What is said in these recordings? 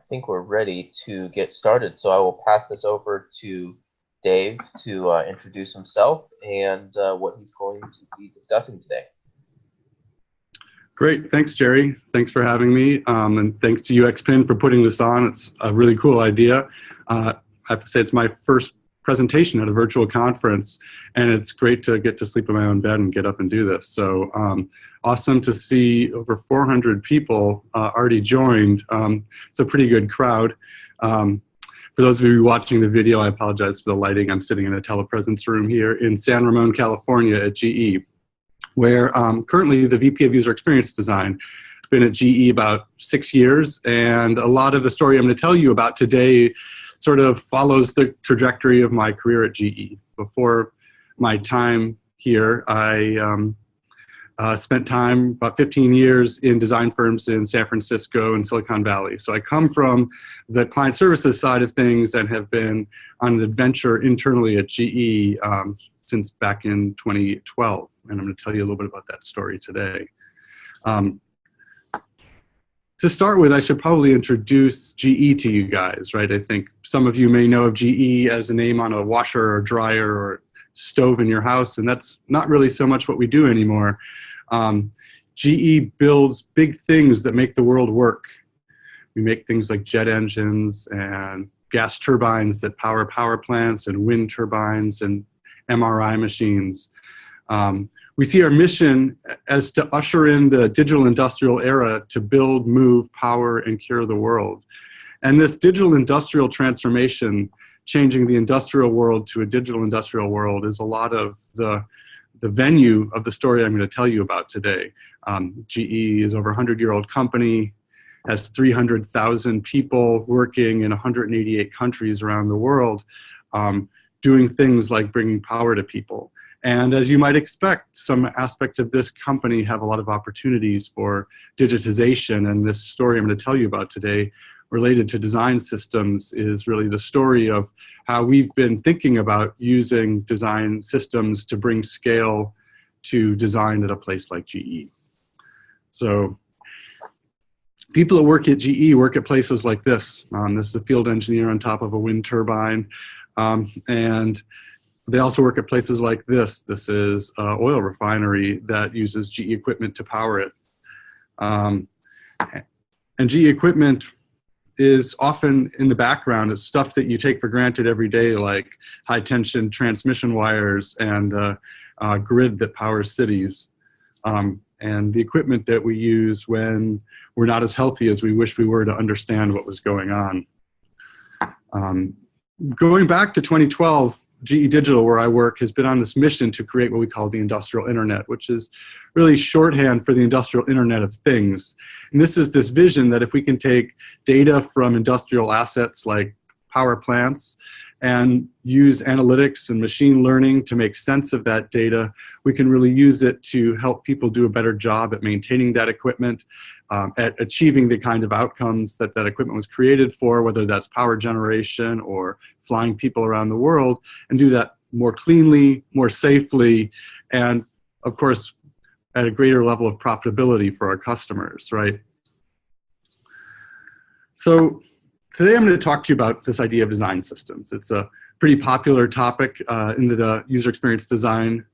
think we're ready to get started. So I will pass this over to Dave to introduce himself and what he's going to be discussing today. Great. Thanks, Jerry. Thanks for having me. And thanks to UXPin for putting this on. It's a really cool idea. I have to say it's my first presentation at a virtual conference, and it's great to get to sleep in my own bed and get up and do this. So awesome to see over 400 people already joined. It's a pretty good crowd. For those of you watching the video, I apologize for the lighting. I'm sitting in a telepresence room here in San Ramon, California at GE, where currently the VP of User Experience Design. I've been at GE about 6 years, and a lot of the story I'm going to tell you about today sort of follows the trajectory of my career at GE. Before my time here, I spent time, about 15 years, in design firms in San Francisco and Silicon Valley. So I come from the client services side of things and have been on an adventure internally at GE since back in 2012. And I'm going to tell you a little bit about that story today. To start with, I should probably introduce GE to you guys, right? I think some of you may know of GE as a name on a washer or dryer or stove in your house, and that's not really so much what we do anymore. GE builds big things that make the world work. We make things like jet engines and gas turbines that power power plants and wind turbines and MRI machines. We see our mission as to usher in the digital industrial era to build, move, power, and cure the world. And this digital industrial transformation, changing the industrial world to a digital industrial world, is a lot of the venue of the story I'm going to tell you about today. GE is over a 100-year-old company, has 300,000 people working in 188 countries around the world, doing things like bringing power to people. And as you might expect, some aspects of this company have a lot of opportunities for digitization. And this story I'm going to tell you about today, related to design systems, is really the story of how we've been thinking about using design systems to bring scale to design at a place like GE. So people that work at GE work at places like this. This is a field engineer on top of a wind turbine. And they also work at places like this. This is an oil refinery that uses GE equipment to power it. And GE equipment is often in the background. It's stuff that you take for granted every day, like high tension transmission wires and a grid that powers cities. And the equipment that we use when we're not as healthy as we wish we were to understand what was going on. Going back to 2012, GE Digital, where I work, has been on this mission to create what we call the industrial internet, which is really shorthand for the industrial internet of things. And this is this vision that if we can take data from industrial assets like power plants and use analytics and machine learning to make sense of that data, we can really use it to help people do a better job at maintaining that equipment, at achieving the kind of outcomes that that equipment was created for, whether that's power generation or flying people around the world, and do that more cleanly, more safely, and of course, at a greater level of profitability for our customers, right? So today I'm going to talk to you about this idea of design systems. It's a pretty popular topic in the user experience design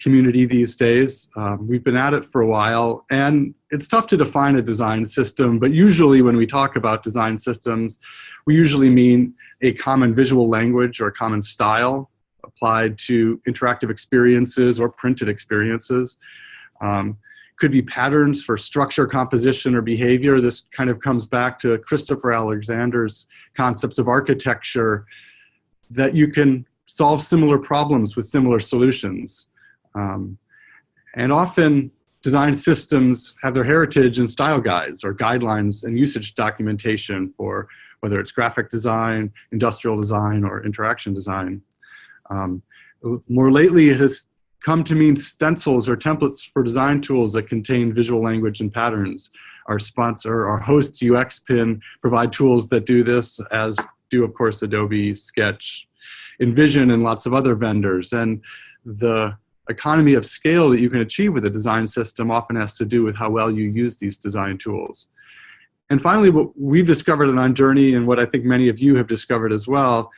community these days. We've been at it for a while, and it's tough to define a design system, but usually when we talk about design systems, we usually mean a common visual language or a common style applied to interactive experiences or printed experiences. Could be patterns for structure, composition, or behavior. This kind of comes back to Christopher Alexander's concepts of architecture, that you can solve similar problems with similar solutions. And often design systems have their heritage in style guides or guidelines and usage documentation for whether it's graphic design, industrial design, or interaction design. More lately, it has come to mean stencils or templates for design tools that contain visual language and patterns. Our sponsor, our host, UXPin, provide tools that do this, as do, of course, Adobe, Sketch, InVision, and lots of other vendors. And the economy of scale that you can achieve with a design system often has to do with how well you use these design tools. And finally, what we've discovered on our journey, and what I think many of you have discovered as well,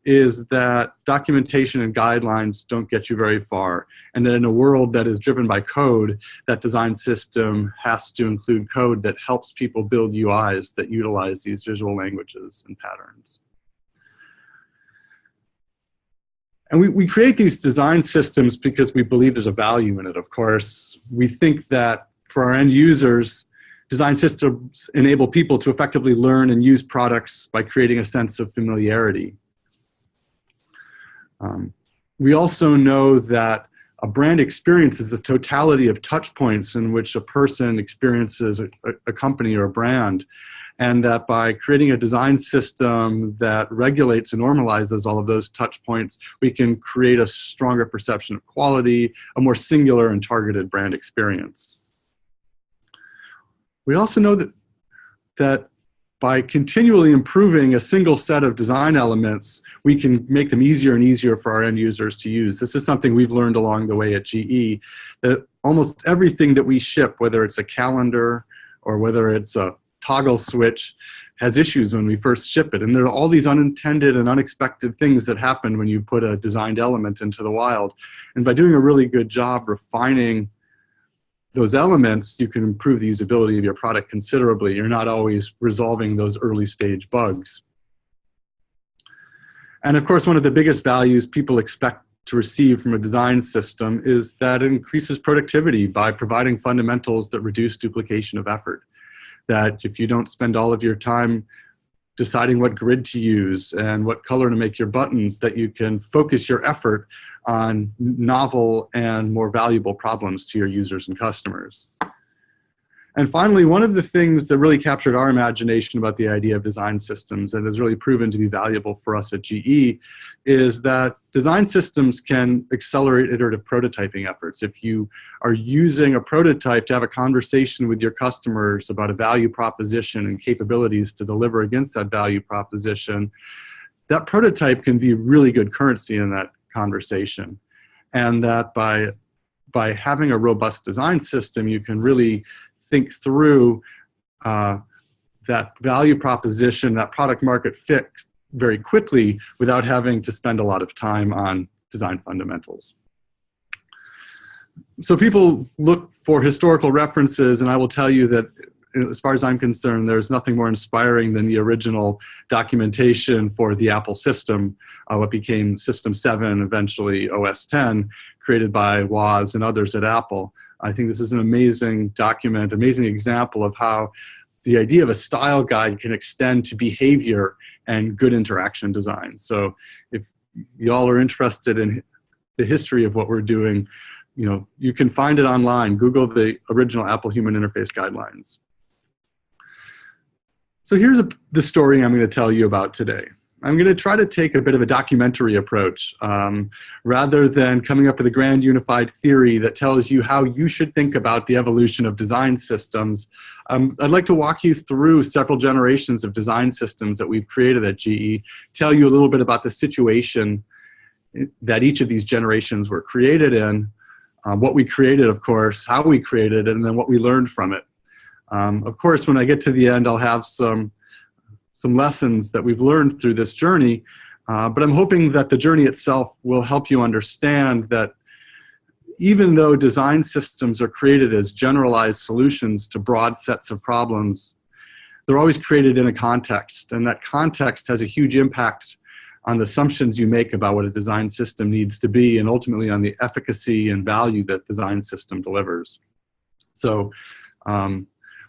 is that documentation and guidelines don't get you very far. And that in a world that is driven by code, that design system has to include code that helps people build UIs that utilize these visual languages and patterns. And we create these design systems because we believe there's a value in it, of course. We think that for our end users, design systems enable people to effectively learn and use products by creating a sense of familiarity. We also know that a brand experience is the totality of touch points in which a person experiences a company or a brand, and that by creating a design system that regulates and normalizes all of those touch points, we can create a stronger perception of quality, a more singular and targeted brand experience. We also know that by continually improving a single set of design elements, we can make them easier and easier for our end users to use. This is something we've learned along the way at GE, that almost everything that we ship, whether it's a calendar or whether it's a toggle switch, has issues when we first ship it. And there are all these unintended and unexpected things that happen when you put a designed element into the wild. And by doing a really good job refining those elements, you can improve the usability of your product considerably. You're not always resolving those early stage bugs. And of course, one of the biggest values people expect to receive from a design system is that it increases productivity by providing fundamentals that reduce duplication of effort. That if you don't spend all of your time deciding what grid to use and what color to make your buttons, that you can focus your effort on novel and more valuable problems to your users and customers. And finally, one of the things that really captured our imagination about the idea of design systems and has really proven to be valuable for us at GE is that design systems can accelerate iterative prototyping efforts. If you are using a prototype to have a conversation with your customers about a value proposition and capabilities to deliver against that value proposition, that prototype can be really good currency in that conversation. And that by having a robust design system, you can really think through that value proposition, that product market fit very quickly without having to spend a lot of time on design fundamentals. So people look for historical references, and I will tell you that as far as I'm concerned, there's nothing more inspiring than the original documentation for the Apple system, what became System 7, eventually OS 10, created by Woz and others at Apple. I think this is an amazing document, amazing example of how the idea of a style guide can extend to behavior and good interaction design. So if y'all are interested in the history of what we're doing, you can find it online. Google the original Apple Human Interface Guidelines. So here's the story I'm going to tell you about today. I'm going to try to take a bit of a documentary approach rather than coming up with a grand unified theory that tells you how you should think about the evolution of design systems. I'd like to walk you through several generations of design systems that we've created at GE, tell you a little bit about the situation that each of these generations were created in, what we created, of course, how we created it, and then what we learned from it. Of course, when I get to the end, I'll have some lessons that we've learned through this journey, but I'm hoping that the journey itself will help you understand that even though design systems are created as generalized solutions to broad sets of problems, they're always created in a context, and that context has a huge impact on the assumptions you make about what a design system needs to be, and ultimately on the efficacy and value that design system delivers. So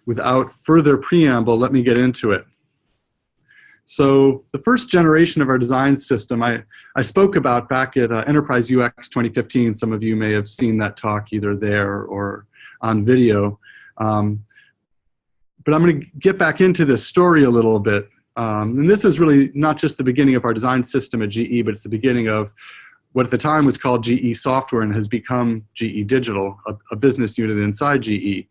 without further preamble, let me get into it. So the first generation of our design system I spoke about back at Enterprise UX 2015. Some of you may have seen that talk either there or on video. But I'm going to get back into this story a little bit. And this is really not just the beginning of our design system at GE, but it's the beginning of what at the time was called GE Software and has become GE Digital, a business unit inside GE.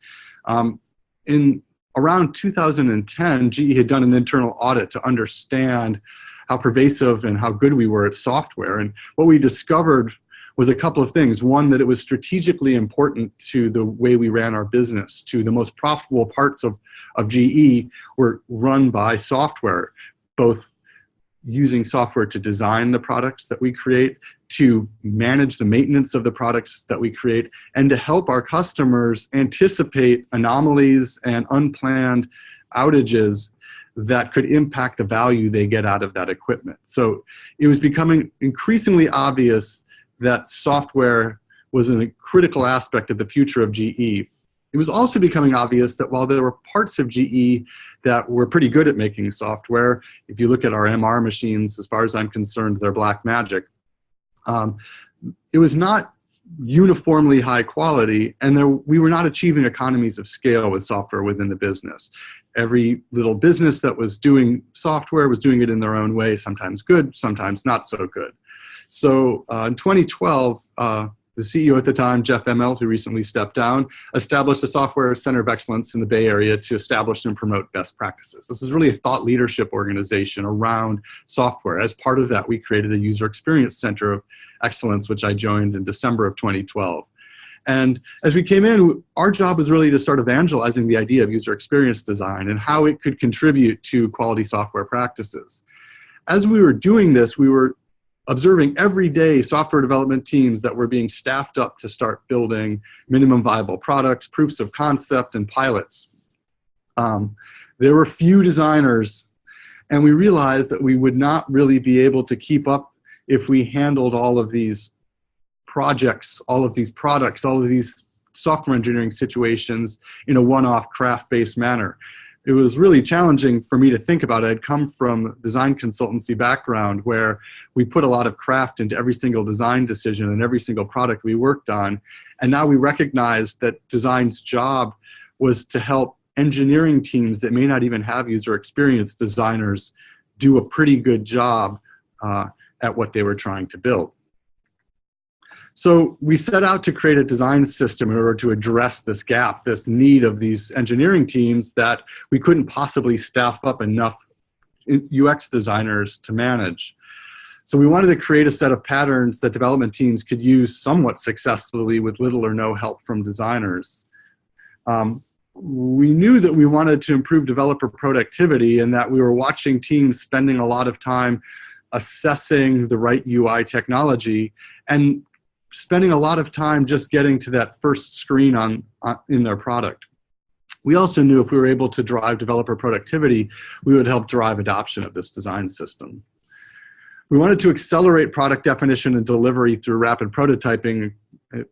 In around 2010, GE had done an internal audit to understand how pervasive and how good we were at software. And what we discovered was a couple of things. One, that it was strategically important to the way we ran our business, to the most profitable parts of GE were run by software, both using software to design the products that we create, to manage the maintenance of the products that we create, and to help our customers anticipate anomalies and unplanned outages that could impact the value they get out of that equipment. So it was becoming increasingly obvious that software was a critical aspect of the future of GE. It was also becoming obvious that while there were parts of GE that were pretty good at making software, if you look at our MR machines, as far as I'm concerned, they're black magic. It was not uniformly high quality, and we were not achieving economies of scale with software within the business. Every little business that was doing software was doing it in their own way, sometimes good, sometimes not so good. So in 2012, the CEO at the time, Jeff Emmelt, who recently stepped down, established a software center of excellence in the Bay Area to establish and promote best practices. This is really a thought leadership organization around software. As part of that, we created a user experience center of excellence, which I joined in December of 2012. And as we came in, our job was really to start evangelizing the idea of user experience design and how it could contribute to quality software practices. As we were doing this, we were observing every day software development teams that were being staffed up to start building minimum viable products, proofs of concept, and pilots. There were few designers, and we realized that we would not really be able to keep up if we handled all of these projects, all of these products, all of these software engineering situations in a one-off craft-based manner. It was really challenging for me to think about. I had come from a design consultancy background where we put a lot of craft into every single design decision and every single product we worked on. And now we recognized that design's job was to help engineering teams that may not even have user experience designers do a pretty good job at what they were trying to build. So we set out to create a design system in order to address this gap, this need of these engineering teams that we couldn't possibly staff up enough UX designers to manage. So we wanted to create a set of patterns that development teams could use somewhat successfully with little or no help from designers. We knew that we wanted to improve developer productivity and that we were watching teams spending a lot of time assessing the right UI technology and spending a lot of time just getting to that first screen in their product. We also knew if we were able to drive developer productivity, we would help drive adoption of this design system. We wanted to accelerate product definition and delivery through rapid prototyping.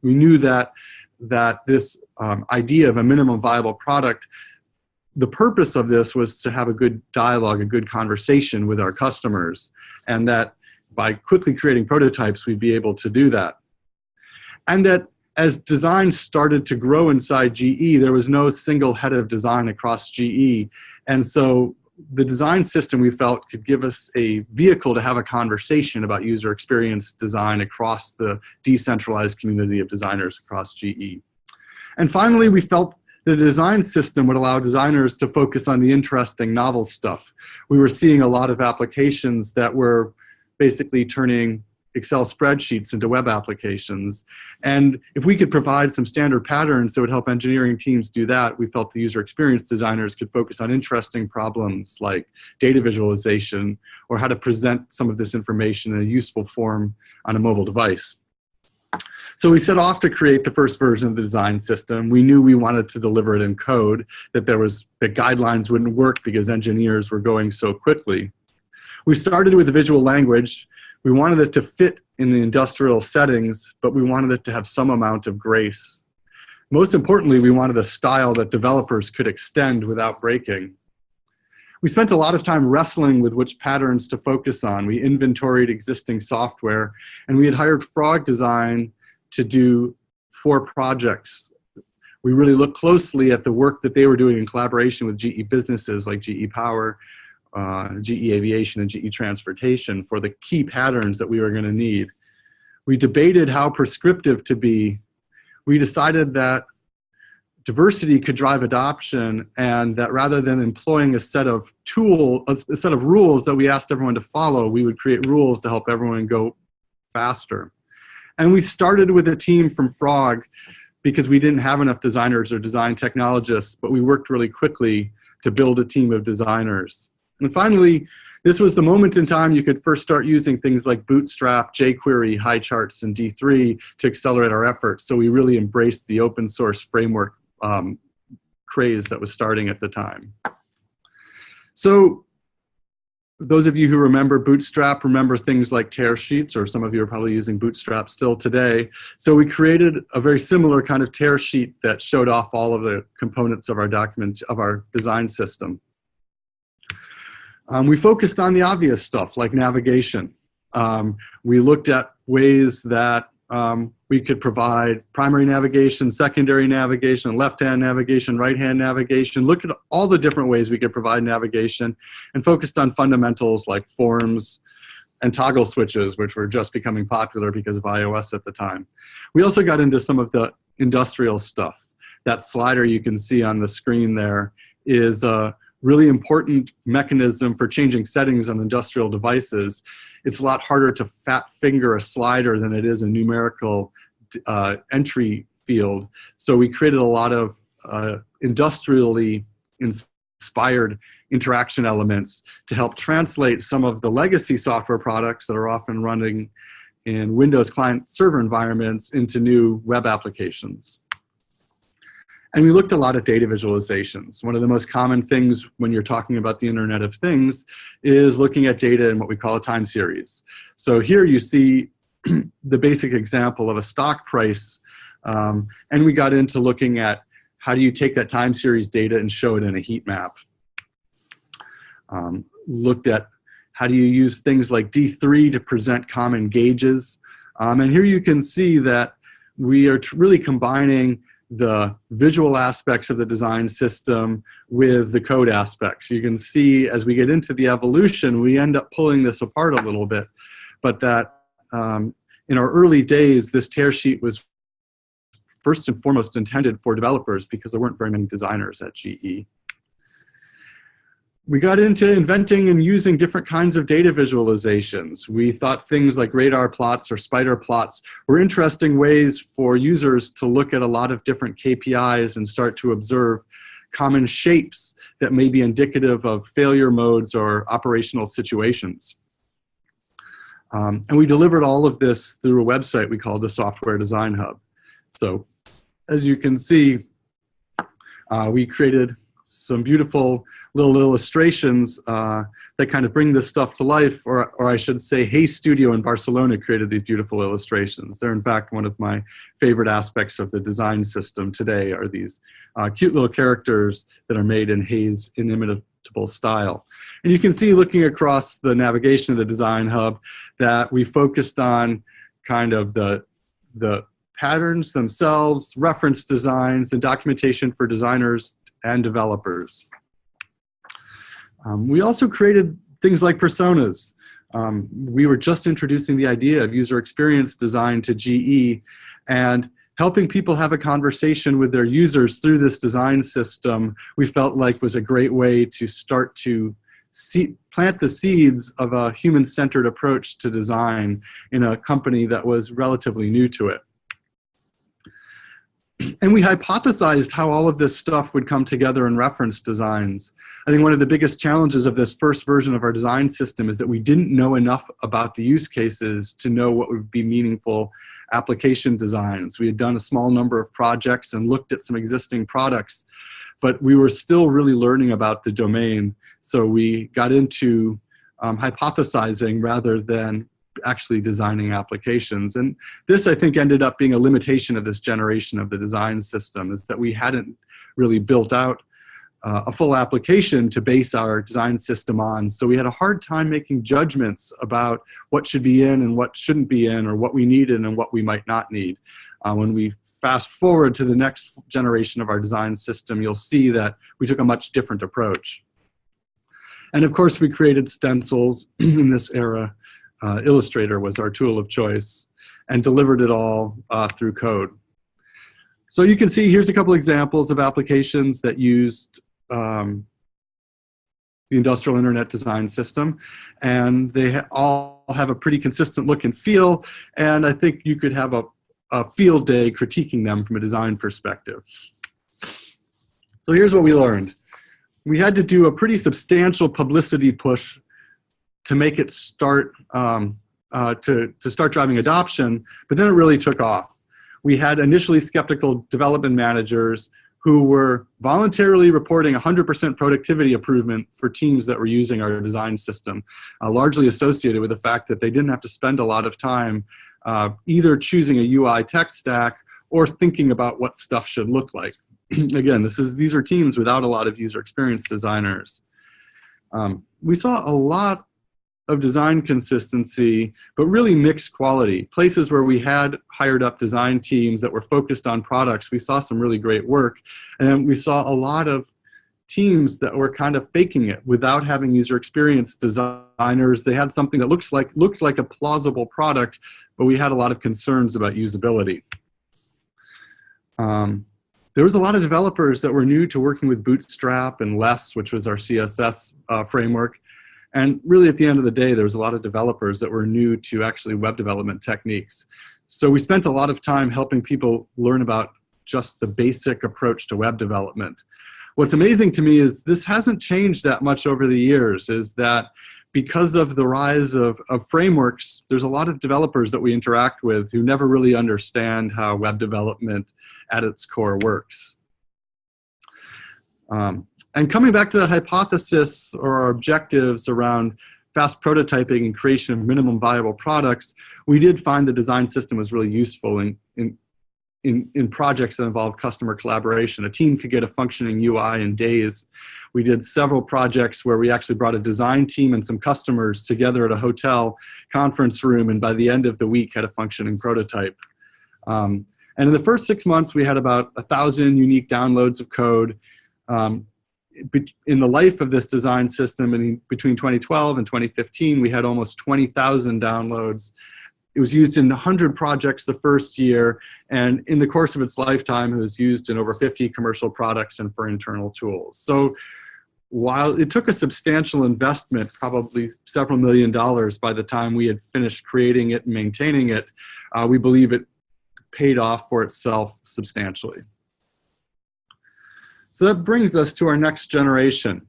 We knew that this idea of a minimum viable product, the purpose of this was to have a good dialogue, a good conversation with our customers, and that by quickly creating prototypes, we'd be able to do that. And that as design started to grow inside GE, there was no single head of design across GE. And so the design system, we felt, could give us a vehicle to have a conversation about user experience design across the decentralized community of designers across GE. And finally, we felt the design system would allow designers to focus on the interesting, novel stuff. We were seeing a lot of applications that were basically turning Excel spreadsheets into web applications. And if we could provide some standard patterns that would help engineering teams do that, we felt the user experience designers could focus on interesting problems like data visualization or how to present some of this information in a useful form on a mobile device. So we set off to create the first version of the design system. We knew we wanted to deliver it in code, that guidelines wouldn't work because engineers were going so quickly. We started with a visual language. We wanted it to fit in the industrial settings, but we wanted it to have some amount of grace. Most importantly, we wanted a style that developers could extend without breaking. We spent a lot of time wrestling with which patterns to focus on. We inventoried existing software, and we had hired Frog Design to do 4 projects. We really looked closely at the work that they were doing in collaboration with GE businesses like GE Power, GE Aviation, and GE Transportation for the key patterns that we were going to need. We debated how prescriptive to be. We decided that diversity could drive adoption, and that rather than employing a set of rules that we asked everyone to follow, we would create rules to help everyone go faster. And we started with a team from Frog because we didn't have enough designers or design technologists, but we worked really quickly to build a team of designers. And finally, this was the moment in time you could first start using things like Bootstrap, jQuery, HighCharts, and D3 to accelerate our efforts. So we really embraced the open source framework craze that was starting at the time. So those of you who remember Bootstrap remember things like tear sheets, or some of you are probably using Bootstrap still today. So we created a very similar kind of tear sheet that showed off all of the components of our document, of our design system. We focused on the obvious stuff like navigation. We looked at ways that we could provide primary navigation, secondary navigation, left-hand navigation, right-hand navigation, look at all the different ways we could provide navigation, and focused on fundamentals like forms and toggle switches, which were just becoming popular because of iOS at the time. We also got into some of the industrial stuff. That slider you can see on the screen there is a really important mechanism for changing settings on industrial devices. It's a lot harder to fat finger a slider than it is a numerical entry field. So we created a lot of industrially inspired interaction elements to help translate some of the legacy software products that are often running in Windows client server environments into new web applications. And we looked a lot at data visualizations. One of the most common things when you're talking about the Internet of Things is looking at data in what we call a time series. So here you see the basic example of a stock price. And we got into looking at how do you take that time series data and show it in a heat map. Looked at how do you use things like D3 to present common gauges. And here you can see that we are really combining the visual aspects of the design system with the code aspects. You can see as we get into the evolution, we end up pulling this apart a little bit, but that in our early days, this tear sheet was first and foremost intended for developers because there weren't very many designers at GE. We got into inventing and using different kinds of data visualizations. We thought things like radar plots or spider plots were interesting ways for users to look at a lot of different KPIs and start to observe common shapes that may be indicative of failure modes or operational situations. And we delivered all of this through a website we called the Software Design Hub. So as you can see, we created some beautiful little illustrations that kind of bring this stuff to life, or I should say Hey Studio in Barcelona created these beautiful illustrations. They're in fact one of my favorite aspects of the design system today, are these cute little characters that are made in Hay's inimitable style. And you can see looking across the navigation of the Design Hub that we focused on kind of the patterns themselves, reference designs, and documentation for designers and developers. We also created things like personas. We were just introducing the idea of user experience design to GE, and helping people have a conversation with their users through this design system we felt like was a great way to start to plant the seeds of a human-centered approach to design in a company that was relatively new to it. And we hypothesized how all of this stuff would come together in reference designs. I think one of the biggest challenges of this first version of our design system is that we didn't know enough about the use cases to know what would be meaningful application designs. We had done a small number of projects and looked at some existing products, but we were still really learning about the domain. So we got into hypothesizing rather than actually designing applications. And this, I think, ended up being a limitation of this generation of the design system, is that we hadn't really built out a full application to base our design system on. So we had a hard time making judgments about what should be in and what shouldn't be in, or what we needed and what we might not need. When we fast forward to the next generation of our design system, you'll see that we took a much different approach. And of course, we created stencils in this era. Illustrator was our tool of choice, and delivered it all through code. So you can see here's a couple examples of applications that used the Industrial Internet Design System, and they all have a pretty consistent look and feel, and I think you could have a field day critiquing them from a design perspective. So here's what we learned. We had to do a pretty substantial publicity push to make it start, to start driving adoption, but then it really took off. We had initially skeptical development managers who were voluntarily reporting 100% productivity improvement for teams that were using our design system, largely associated with the fact that they didn't have to spend a lot of time either choosing a UI tech stack or thinking about what stuff should look like. Again, these are teams without a lot of user experience designers. We saw a lot of design consistency, but really mixed quality. Places where we had hired up design teams that were focused on products, we saw some really great work. And then we saw a lot of teams that were kind of faking it without having user experience designers. They had something that looked like a plausible product, but we had a lot of concerns about usability. There was a lot of developers that were new to working with Bootstrap and Less, which was our CSS framework. And really, at the end of the day, there was a lot of developers that were new to actually web development techniques. So we spent a lot of time helping people learn about just the basic approach to web development. What's amazing to me is this hasn't changed that much over the years, is that because of the rise of frameworks, there's a lot of developers that we interact with who never really understand how web development at its core works. And coming back to that hypothesis or our objectives around fast prototyping and creation of minimum viable products, we did find the design system was really useful in projects that involved customer collaboration. A team could get a functioning UI in days. We did several projects where we actually brought a design team and some customers together at a hotel conference room, and by the end of the week had a functioning prototype. And in the first 6 months, we had about 1,000 unique downloads of code. In the life of this design system, between 2012 and 2015, we had almost 20,000 downloads. It was used in 100 projects the first year, and in the course of its lifetime, it was used in over 50 commercial products and for internal tools. So while it took a substantial investment, probably several $1,000,000 by the time we had finished creating it and maintaining it, we believe it paid off for itself substantially. So that brings us to our next generation,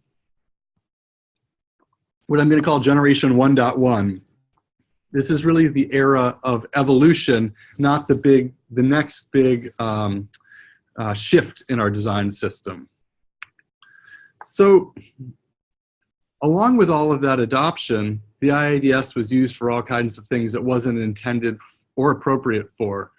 what I'm going to call generation 1.1. This is really the era of evolution, not the next big shift in our design system. So along with all of that adoption, the IIDS was used for all kinds of things it wasn't intended or appropriate for.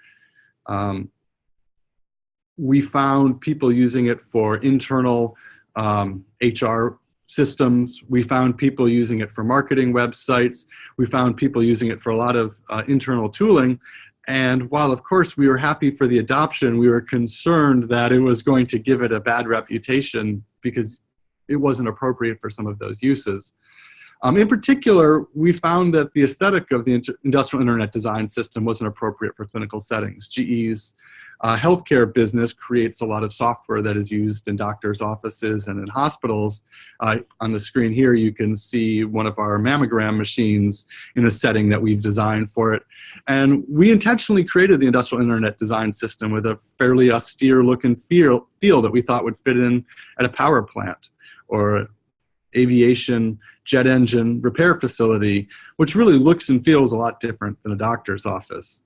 We found people using it for internal HR systems. We found people using it for marketing websites. We found people using it for a lot of internal tooling. And while, of course, we were happy for the adoption, we were concerned that it was going to give it a bad reputation because it wasn't appropriate for some of those uses. In particular, we found that the aesthetic of the industrial internet design system wasn't appropriate for clinical settings. GE's healthcare business creates a lot of software that is used in doctors' offices and in hospitals. On the screen here, you can see one of our mammogram machines in a setting that we've designed for it. And we intentionally created the industrial internet design system with a fairly austere look and feel that we thought would fit in at a power plant or aviation jet engine repair facility, which really looks and feels a lot different than a doctor's office.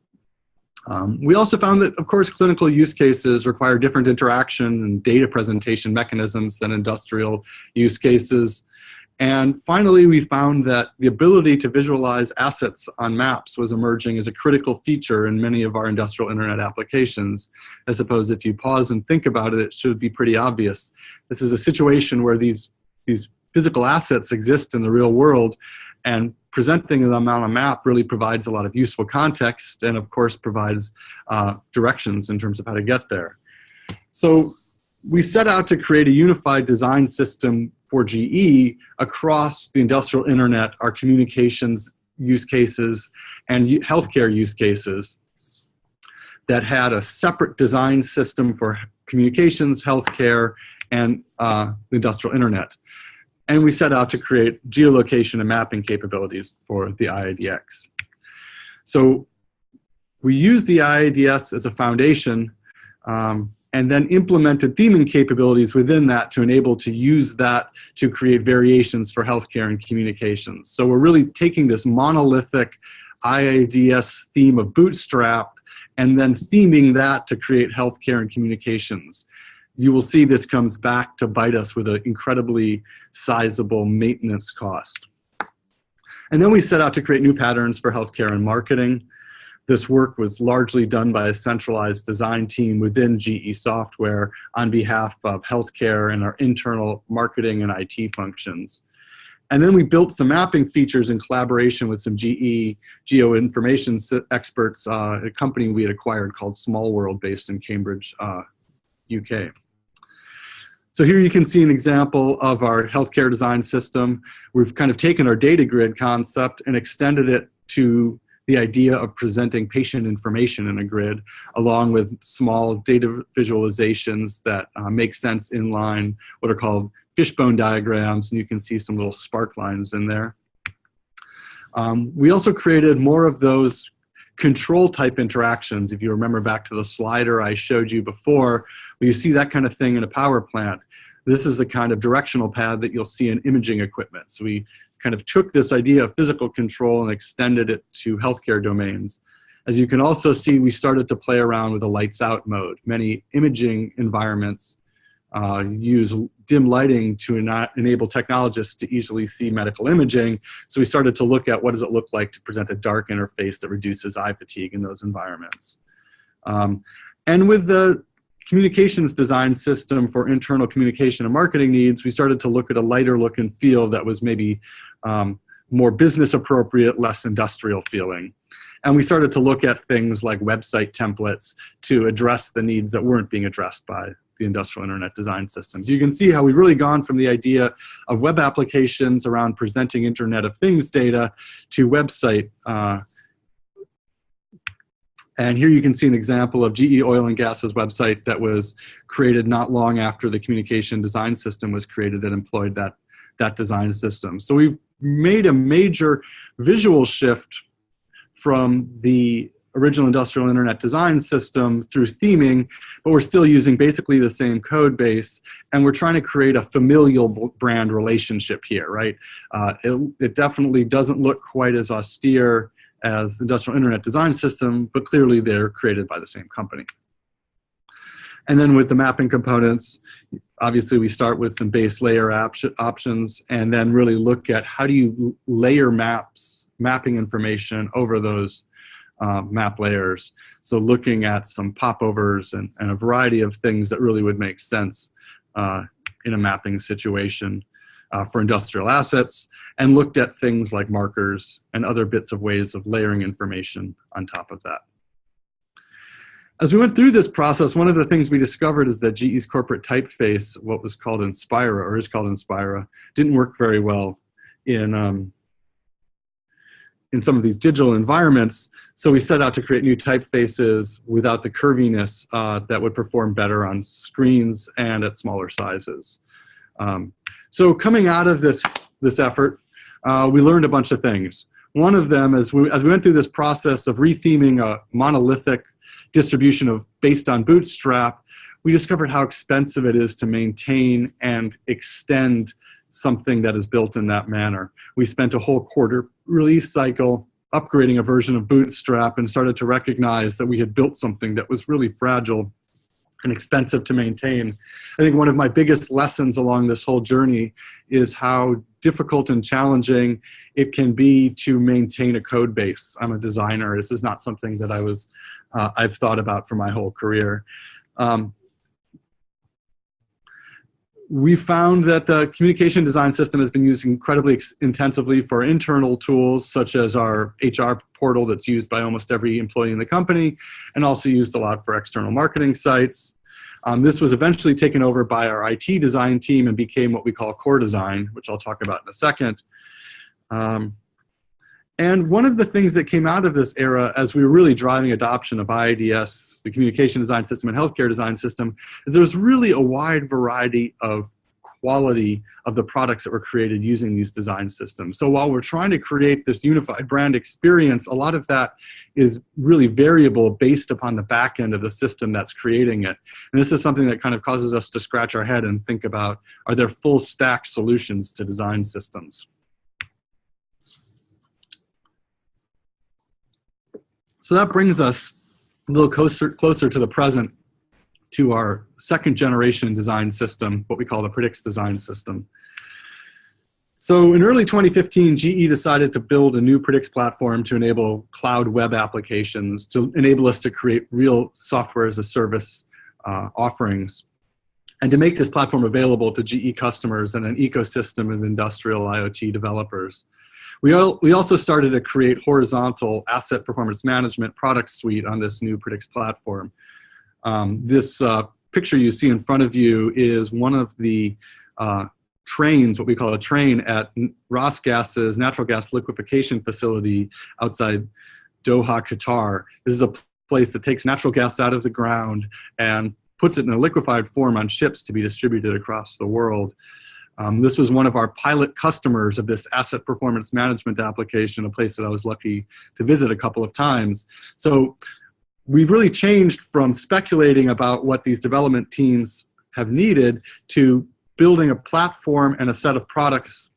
We also found that, of course, clinical use cases require different interaction and data presentation mechanisms than industrial use cases. And finally, we found that the ability to visualize assets on maps was emerging as a critical feature in many of our industrial internet applications. I suppose if you pause and think about it, it should be pretty obvious. This is a situation where these physical assets exist in the real world, and presenting them on a map really provides a lot of useful context and, of course, provides directions in terms of how to get there. So we set out to create a unified design system for GE across the industrial internet, our communications use cases, and healthcare use cases that had a separate design system for communications, healthcare, and the industrial internet. And we set out to create geolocation and mapping capabilities for the IIDX. So we used the IIDS as a foundation, and then implemented theming capabilities within that to enable to use that to create variations for healthcare and communications. So we're really taking this monolithic IIDS theme of Bootstrap and then theming that to create healthcare and communications. You will see this comes back to bite us with an incredibly sizable maintenance cost. And then we set out to create new patterns for healthcare and marketing. This work was largely done by a centralized design team within GE Software on behalf of healthcare and our internal marketing and IT functions. And then we built some mapping features in collaboration with some GE geoinformation experts, a company we had acquired called Small World based in Cambridge, UK. So here you can see an example of our healthcare design system. We've kind of taken our data grid concept and extended it to the idea of presenting patient information in a grid, along with small data visualizations that make sense in line, what are called fishbone diagrams, and you can see some little spark lines in there. We also created more of those control type interactions. If you remember back to the slider I showed you before, where you see that kind of thing in a power plant. This is the kind of directional pad that you'll see in imaging equipment. So we kind of took this idea of physical control and extended it to healthcare domains. As you can also see, we started to play around with a lights out mode. Many imaging environments use dim lighting to enable technologists to easily see medical imaging. So we started to look at what does it look like to present a dark interface that reduces eye fatigue in those environments. And with the communications design system for internal communication and marketing needs, we started to look at a lighter look and feel that was maybe more business appropriate, less industrial feeling. And we started to look at things like website templates to address the needs that weren't being addressed by the industrial internet design systems. You can see how we've really gone from the idea of web applications around presenting Internet of Things data to website. And here you can see an example of GE Oil and Gas's website that was created not long after the communication design system was created that employed that design system. So we've made a major visual shift from the original industrial internet design system through theming, but we're still using basically the same code base, and we're trying to create a familial brand relationship here, right? It definitely doesn't look quite as austere as the industrial internet design system, but clearly they're created by the same company. And then with the mapping components, obviously we start with some base layer options and then really look at how do you layer mapping information over those map layers. So looking at some popovers and a variety of things that really would make sense in a mapping situation for industrial assets, and looked at things like markers and other bits of ways of layering information on top of that. As we went through this process, one of the things we discovered is that GE's corporate typeface, what was called Inspira, or is called Inspira, didn't work very well in some of these digital environments. So we set out to create new typefaces without the curviness that would perform better on screens and at smaller sizes. So coming out of this effort, we learned a bunch of things. One of them is as we went through this process of retheming a monolithic distribution based on Bootstrap, we discovered how expensive it is to maintain and extend something that is built in that manner. We spent a whole quarter release cycle upgrading a version of Bootstrap and started to recognize that we had built something that was really fragile and expensive to maintain. I think one of my biggest lessons along this whole journey is how difficult and challenging it can be to maintain a code base. I'm a designer. This is not something that I've thought about for my whole career. We found that the communication design system has been used incredibly intensively for internal tools, such as our HR portal that's used by almost every employee in the company, and also used a lot for external marketing sites. This was eventually taken over by our IT design team and became what we call core design, which I'll talk about in a second. And one of the things that came out of this era as we were really driving adoption of IIDS, the communication design system and healthcare design system, is there was really a wide variety of quality of the products that were created using these design systems. So while we're trying to create this unified brand experience, a lot of that is really variable based upon the back end of the system that's creating it. And this is something that kind of causes us to scratch our head and think about, are there full stack solutions to design systems? So that brings us a little closer to the present, to our second generation design system, what we call the Predix design system. So in early 2015, GE decided to build a new Predix platform to enable cloud web applications, to enable us to create real software as a service offerings, and to make this platform available to GE customers and an ecosystem of industrial IoT developers. We also started to create horizontal asset performance management product suite on this new Predix platform. This picture you see in front of you is one of the trains, what we call a train, at Rosgas's natural gas liquefaction facility outside Doha, Qatar. This is a place that takes natural gas out of the ground and puts it in a liquefied form on ships to be distributed across the world. This was one of our pilot customers of this asset performance management application, a place that I was lucky to visit a couple of times. So we've really changed from speculating about what these development teams have needed to building a platform and a set of products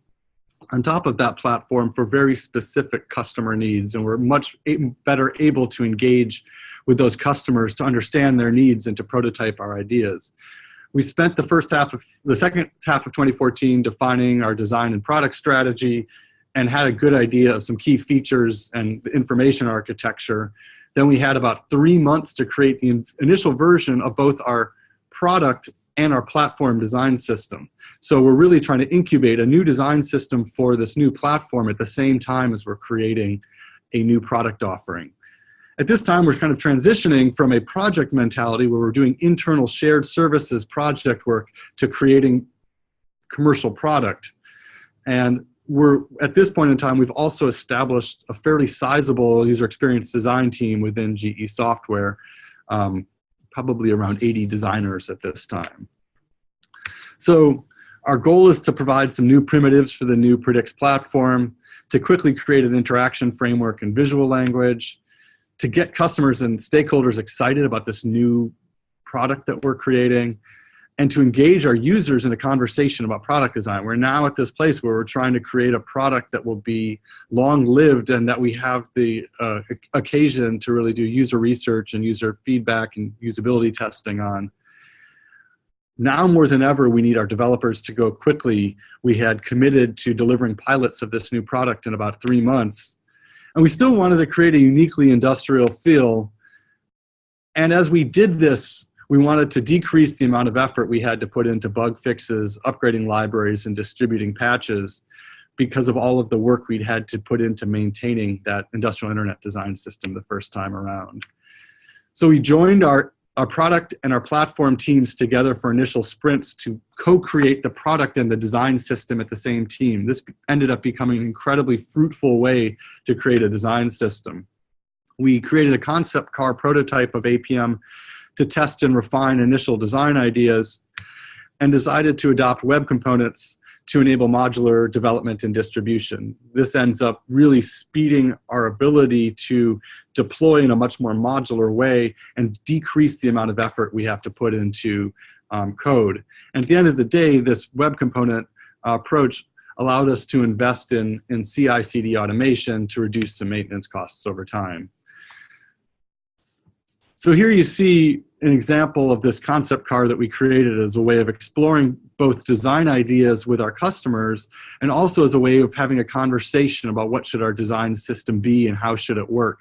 on top of that platform for very specific customer needs. And we're much better able to engage with those customers to understand their needs and to prototype our ideas. We spent the second half of 2014 defining our design and product strategy and had a good idea of some key features and the information architecture. Then we had about 3 months to create the initial version of both our product and our platform design system. So we're really trying to incubate a new design system for this new platform at the same time as we're creating a new product offering. At this time, we're kind of transitioning from a project mentality where we're doing internal shared services project work to creating commercial product. And at this point in time, we've also established a fairly sizable user experience design team within GE Software, probably around 80 designers at this time. So our goal is to provide some new primitives for the new Predix platform, to quickly create an interaction framework and visual language, to get customers and stakeholders excited about this new product that we're creating, and to engage our users in a conversation about product design. We're now at this place where we're trying to create a product that will be long-lived and that we have the occasion to really do user research and user feedback and usability testing on. Now more than ever, we need our developers to go quickly. We had committed to delivering pilots of this new product in about 3 months. And we still wanted to create a uniquely industrial feel. And as we did this, we wanted to decrease the amount of effort we had to put into bug fixes, upgrading libraries, and distributing patches because of all of the work we'd had to put into maintaining that industrial internet design system the first time around. So we joined our product and our platform teams together for initial sprints to co-create the product and the design system at the same team. This ended up becoming an incredibly fruitful way to create a design system. We created a concept car prototype of APM to test and refine initial design ideas, and decided to adopt web components to enable modular development and distribution. This ends up really speeding our ability to deploy in a much more modular way and decrease the amount of effort we have to put into code. And at the end of the day, this web component approach allowed us to invest in CI/CD automation to reduce the maintenance costs over time. So here you see an example of this concept car that we created as a way of exploring both design ideas with our customers and also as a way of having a conversation about what should our design system be and how should it work.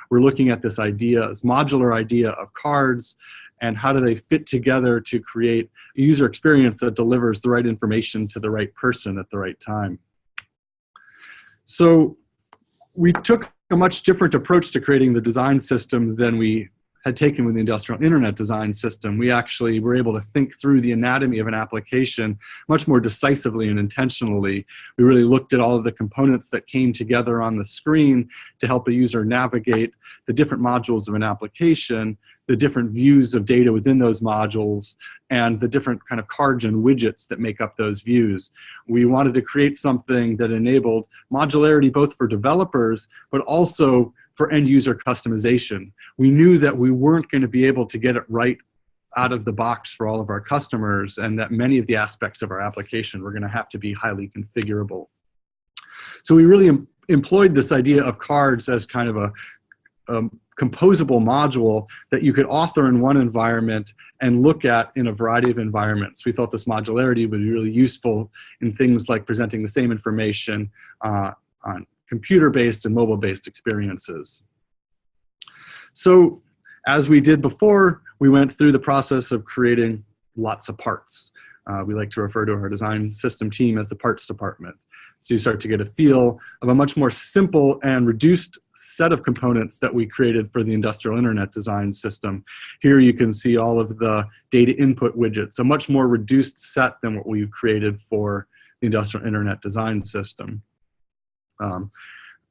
We're looking at this idea, this modular idea of cards, and how do they fit together to create a user experience that delivers the right information to the right person at the right time. So we took a much different approach to creating the design system than we had taken with the industrial internet design system. We actually were able to think through the anatomy of an application much more decisively and intentionally. We really looked at all of the components that came together on the screen to help a user navigate the different modules of an application, the different views of data within those modules and the different kind of cards and widgets that make up those views. We wanted to create something that enabled modularity both for developers, but also for end user customization. We knew that we weren't going to be able to get it right out of the box for all of our customers, and that many of the aspects of our application were going to have to be highly configurable. So we really employed this idea of cards as kind of a composable module that you could author in one environment and look at in a variety of environments. We felt this modularity would be really useful in things like presenting the same information on computer-based and mobile-based experiences. So as we did before, we went through the process of creating lots of parts. We like to refer to our design system team as the parts department. So you start to get a feel of a much more simple and reduced set of components that we created for the industrial internet design system. Here you can see all of the data input widgets, a much more reduced set than what we've created for the industrial internet design system.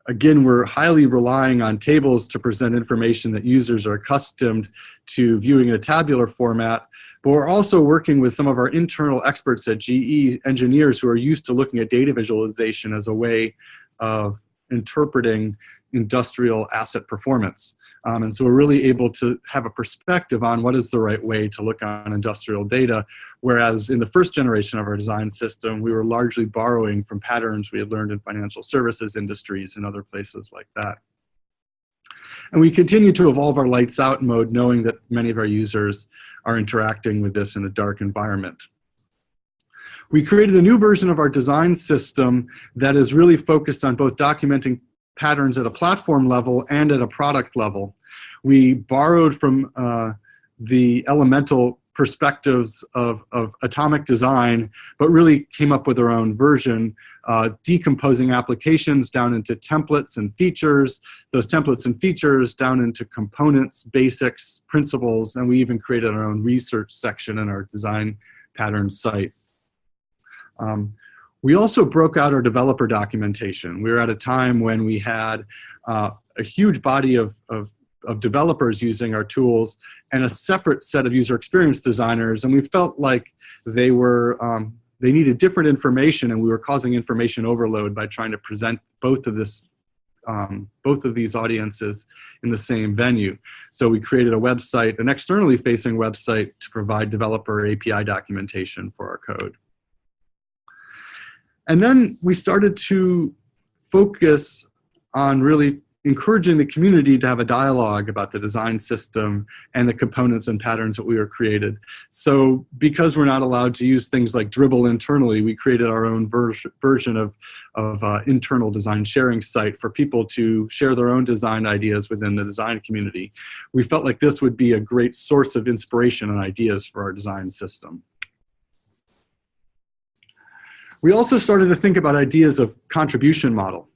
Again, we're highly relying on tables to present information that users are accustomed to viewing in a tabular format, but we're also working with some of our internal experts at GE, engineers who are used to looking at data visualization as a way of interpreting industrial asset performance. And so we're really able to have a perspective on what is the right way to look on industrial data, whereas in the first generation of our design system, we were largely borrowing from patterns we had learned in financial services industries and other places like that. And we continue to evolve our lights out mode, knowing that many of our users are interacting with this in a dark environment. We created a new version of our design system that is really focused on both documenting patterns at a platform level and at a product level. We borrowed from the elemental perspectives of atomic design, but really came up with our own version, decomposing applications down into templates and features, those templates and features down into components, basics, principles, and we even created our own research section in our design pattern site. We also broke out our developer documentation. We were at a time when we had a huge body of developers using our tools and a separate set of user experience designers, and we felt like they needed different information, and we were causing information overload by trying to present both of these audiences in the same venue. So we created a website, an externally facing website, to provide developer API documentation for our code. And then we started to focus on really encouraging the community to have a dialogue about the design system and the components and patterns that we were created. So because we're not allowed to use things like Dribble internally, we created our own version of internal design sharing site for people to share their own design ideas within the design community. We felt like this would be a great source of inspiration and ideas for our design system. We also started to think about ideas of contribution model.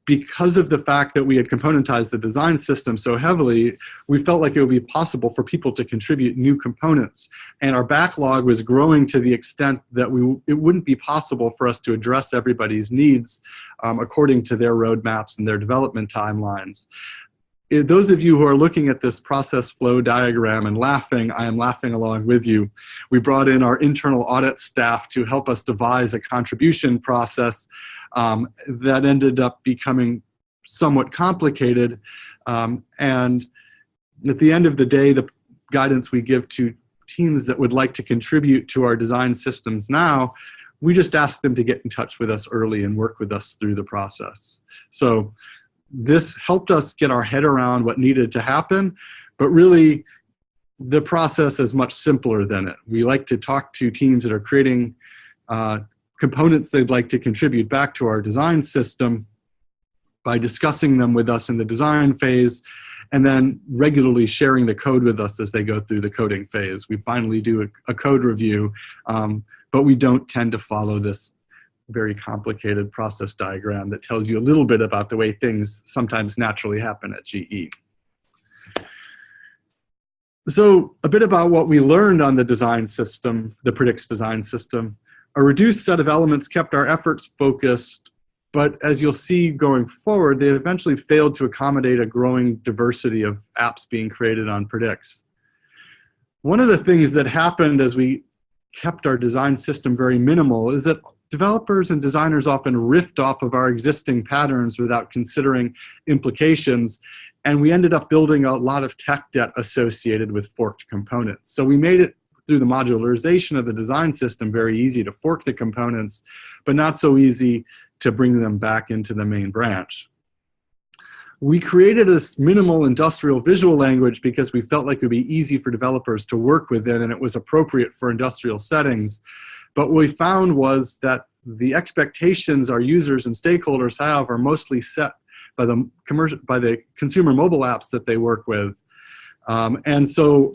Because of the fact that we had componentized the design system so heavily, we felt like it would be possible for people to contribute new components. And our backlog was growing to the extent that it wouldn't be possible for us to address everybody's needs according to their roadmaps and their development timelines. Those of you who are looking at this process flow diagram and laughing, I am laughing along with you. We brought in our internal audit staff to help us devise a contribution process that ended up becoming somewhat complicated. And at the end of the day, the guidance we give to teams that would like to contribute to our design systems now, we just ask them to get in touch with us early and work with us through the process. So this helped us get our head around what needed to happen, but really the process is much simpler than it. We like to talk to teams that are creating components they'd like to contribute back to our design system by discussing them with us in the design phase and then regularly sharing the code with us as they go through the coding phase. We finally do a code review, but we don't tend to follow this very complicated process diagram that tells you a little bit about the way things sometimes naturally happen at GE. So a bit about what we learned on the design system, the Predix design system. A reduced set of elements kept our efforts focused But as you'll see going forward, they eventually failed to accommodate a growing diversity of apps being created on Predix. One of the things that happened as we kept our design system very minimal is that developers and designers often riffed off of our existing patterns without considering implications, and we ended up building a lot of tech debt associated with forked components. So we made it through the modularization of the design system very easy to fork the components, but not so easy to bring them back into the main branch. We created this minimal industrial visual language because we felt like it would be easy for developers to work with it and it was appropriate for industrial settings. But what we found was that the expectations our users and stakeholders have are mostly set by the consumer mobile apps that they work with. And so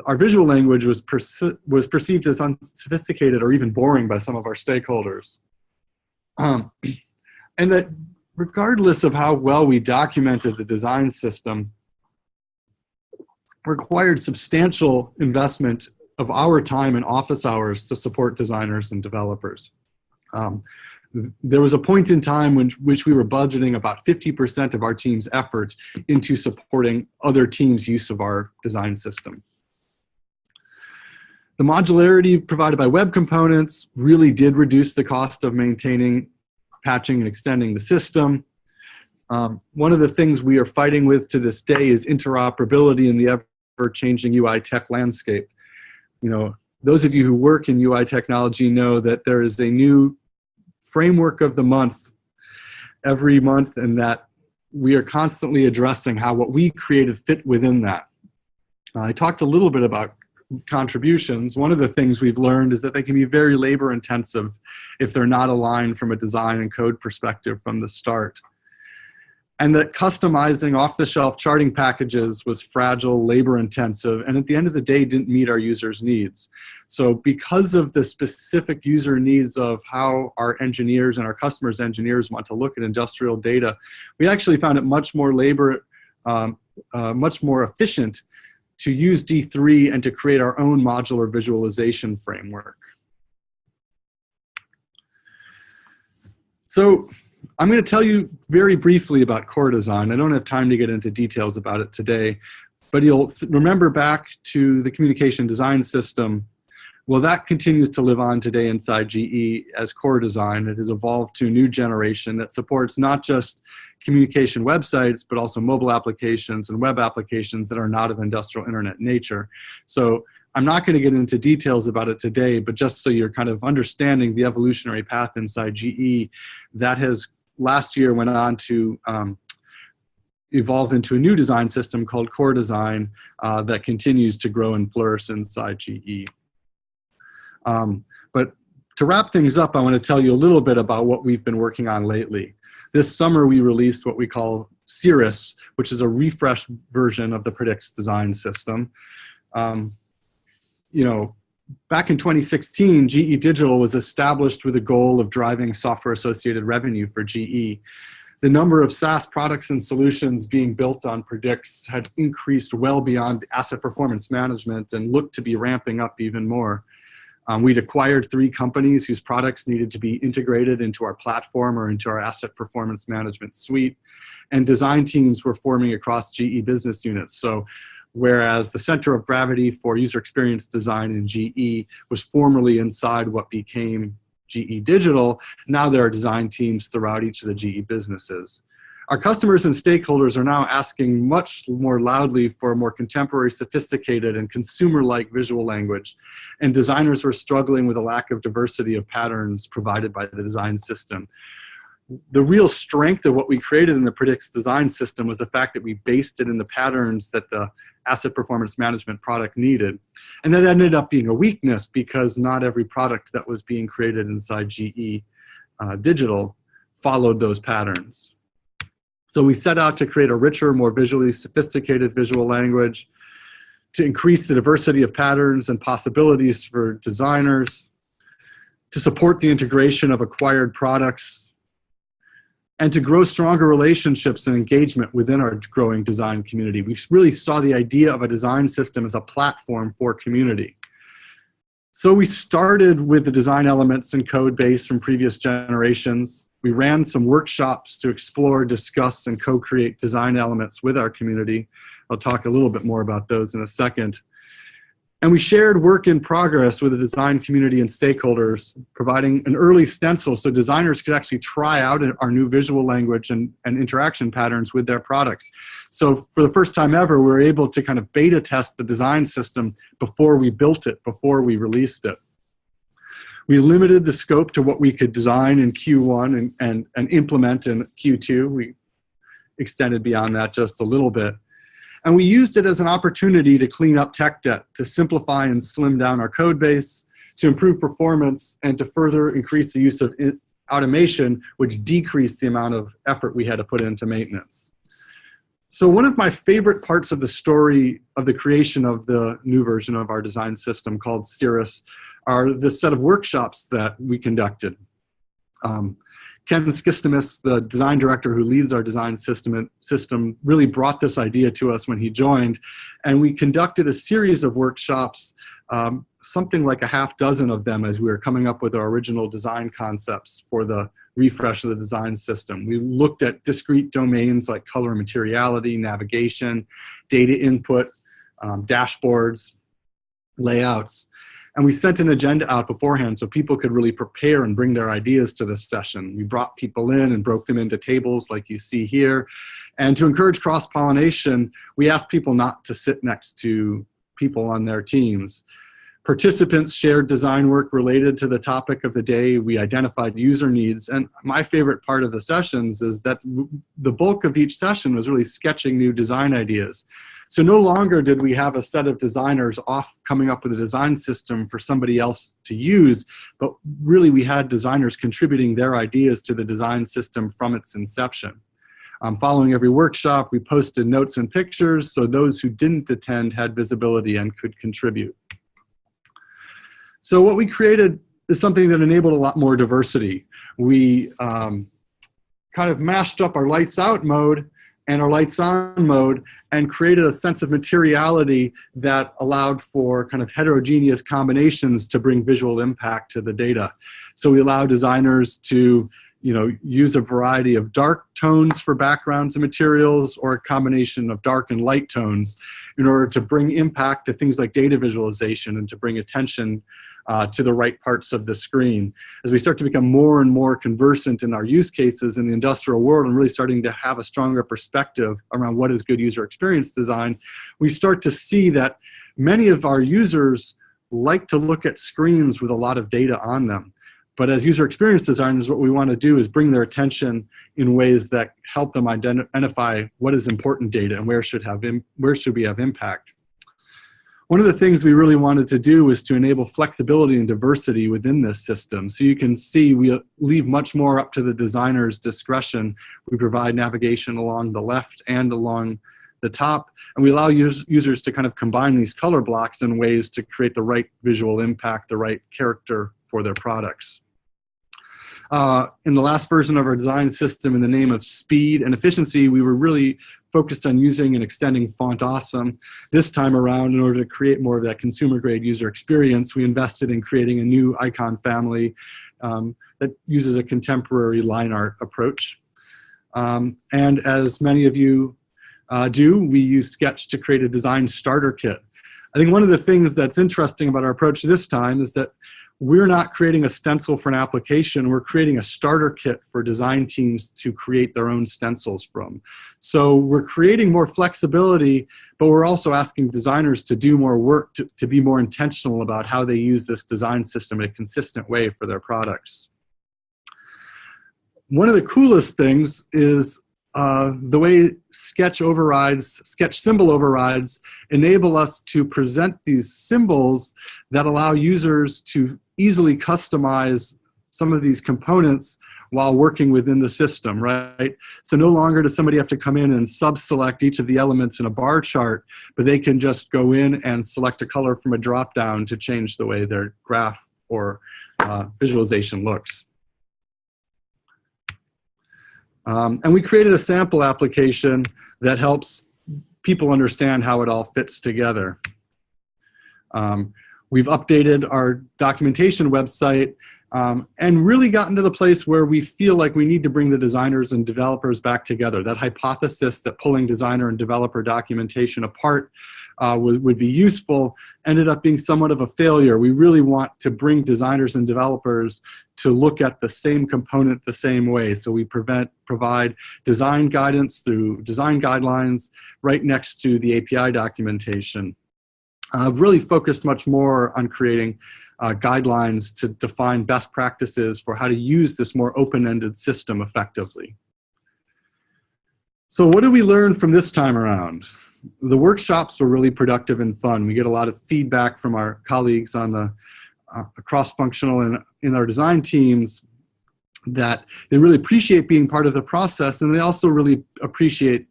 our visual language was perceived as unsophisticated or even boring by some of our stakeholders. And that regardless of how well we documented the design system, required substantial investment of our time and office hours to support designers and developers. There was a point in time which we were budgeting about 50% of our team's effort into supporting other teams' use of our design system. The modularity provided by web components really did reduce the cost of maintaining, patching, and extending the system. One of the things we are fighting with to this day is interoperability in the ever-changing UI tech landscape. You know, those of you who work in UI technology know that there is a new framework of the month every month, and that we are constantly addressing how what we created fit within that. I talked a little bit about contributions. One of the things we've learned is that they can be very labor intensive if they're not aligned from a design and code perspective from the start. And that customizing off-the-shelf charting packages was fragile, labor intensive, and at the end of the day didn't meet our users' needs. So because of the specific user needs of how our engineers and our customers' engineers want to look at industrial data, we actually found it much more much more efficient to use D3 and to create our own modular visualization framework. So I'm going to tell you very briefly about core design. I don't have time to get into details about it today, but you'll remember back to the communication design system. Well, that continues to live on today inside GE as core design. It has evolved to a new generation that supports not just communication websites, but also mobile applications and web applications that are not of industrial internet nature. So I'm not going to get into details about it today, but just so you're kind of understanding the evolutionary path inside GE, that has last year went on to evolve into a new design system called core design that continues to grow and flourish inside GE. But to wrap things up, I want to tell you a little bit about what we've been working on lately. This summer, we released what we call Cirrus, which is a refreshed version of the Predix design system. You know, back in 2016, GE Digital was established with a goal of driving software-associated revenue for GE. The number of SaaS products and solutions being built on Predix had increased well beyond asset performance management and looked to be ramping up even more. We'd acquired 3 companies whose products needed to be integrated into our platform or into our asset performance management suite, and design teams were forming across GE business units. So whereas the center of gravity for user experience design in GE was formerly inside what became GE Digital, now there are design teams throughout each of the GE businesses. Our customers and stakeholders are now asking much more loudly for a more contemporary, sophisticated, and consumer-like visual language, and designers were struggling with a lack of diversity of patterns provided by the design system. The real strength of what we created in the Predix design system was the fact that we based it in the patterns that the asset performance management product needed. And that ended up being a weakness because not every product that was being created inside GE Digital followed those patterns. So we set out to create a richer, more visually sophisticated visual language, to increase the diversity of patterns and possibilities for designers, to support the integration of acquired products, and to grow stronger relationships and engagement within our growing design community. We really saw the idea of a design system as a platform for community. So we started with the design elements and code base from previous generations. We ran some workshops to explore, discuss, and co-create design elements with our community. I'll talk a little bit more about those in a second. And we shared work in progress with the design community and stakeholders, providing an early stencil so designers could actually try out our new visual language and interaction patterns with their products. So for the first time ever, we were able to kind of beta test the design system before we built it, before we released it. We limited the scope to what we could design in Q1 and implement in Q2. We extended beyond that just a little bit. And we used it as an opportunity to clean up tech debt, to simplify and slim down our code base, to improve performance, and to further increase the use of automation, which decreased the amount of effort we had to put into maintenance. So one of my favorite parts of the story of the creation of the new version of our design system called Cirrus are the set of workshops that we conducted. Ken Skistimus, the design director who leads our design system, really brought this idea to us when he joined. And we conducted a series of workshops, something like a half dozen of them as we were coming up with our original design concepts for the refresh of the design system. We looked at discrete domains like color and materiality, navigation, data input, dashboards, layouts. And we sent an agenda out beforehand so people could really prepare and bring their ideas to the session. We brought people in and broke them into tables like you see here. And to encourage cross-pollination, we asked people not to sit next to people on their teams. Participants shared design work related to the topic of the day. We identified user needs. And my favorite part of the sessions is that the bulk of each session was really sketching new design ideas. So no longer did we have a set of designers off coming up with a design system for somebody else to use, but really we had designers contributing their ideas to the design system from its inception. Following every workshop, we posted notes and pictures so those who didn't attend had visibility and could contribute. So what we created is something that enabled a lot more diversity. We kind of mashed up our lights out mode and our lights on mode and created a sense of materiality that allowed for kind of heterogeneous combinations to bring visual impact to the data. So we allow designers to use a variety of dark tones for backgrounds and materials, or a combination of dark and light tones in order to bring impact to things like data visualization and to bring attention to the right parts of the screen. As we start to become more and more conversant in our use cases in the industrial world and really starting to have a stronger perspective around what is good user experience design, we start to see that many of our users like to look at screens with a lot of data on them. But as user experience designers, what we want to do is bring their attention in ways that help them identify what is important data and where should we have impact. One of the things we really wanted to do was to enable flexibility and diversity within this system. So you can see we leave much more up to the designer's discretion. We provide navigation along the left and along the top, and we allow users to kind of combine these color blocks in ways to create the right visual impact, the right character for their products. In the last version of our design system, in the name of speed and efficiency, we were really focused on using and extending Font Awesome. This time around, in order to create more of that consumer-grade user experience, we invested in creating a new icon family that uses a contemporary line art approach. And as many of you do, we use Sketch to create a design starter kit. I think one of the things that's interesting about our approach this time is that we're not creating a stencil for an application, we're creating a starter kit for design teams to create their own stencils from. So we're creating more flexibility, but we're also asking designers to do more work, to be more intentional about how they use this design system in a consistent way for their products. One of the coolest things is the way sketch symbol overrides enable us to present these symbols that allow users to easily customize some of these components while working within the system, right? So no longer does somebody have to come in and sub-select each of the elements in a bar chart, but they can just go in and select a color from a drop-down to change the way their graph or visualization looks. And we created a sample application that helps people understand how it all fits together. We've updated our documentation website and really gotten to the place where we feel like we need to bring the designers and developers back together. That hypothesis that pulling designer and developer documentation apart would be useful ended up being somewhat of a failure. We really want to bring designers and developers to look at the same component the same way. So we provide design guidance through design guidelines right next to the API documentation. I've really focused much more on creating guidelines to define best practices for how to use this more open-ended system effectively. So what did we learn from this time around? The workshops were really productive and fun. We get a lot of feedback from our colleagues on the cross-functional and in our design teams that they really appreciate being part of the process, and they also really appreciate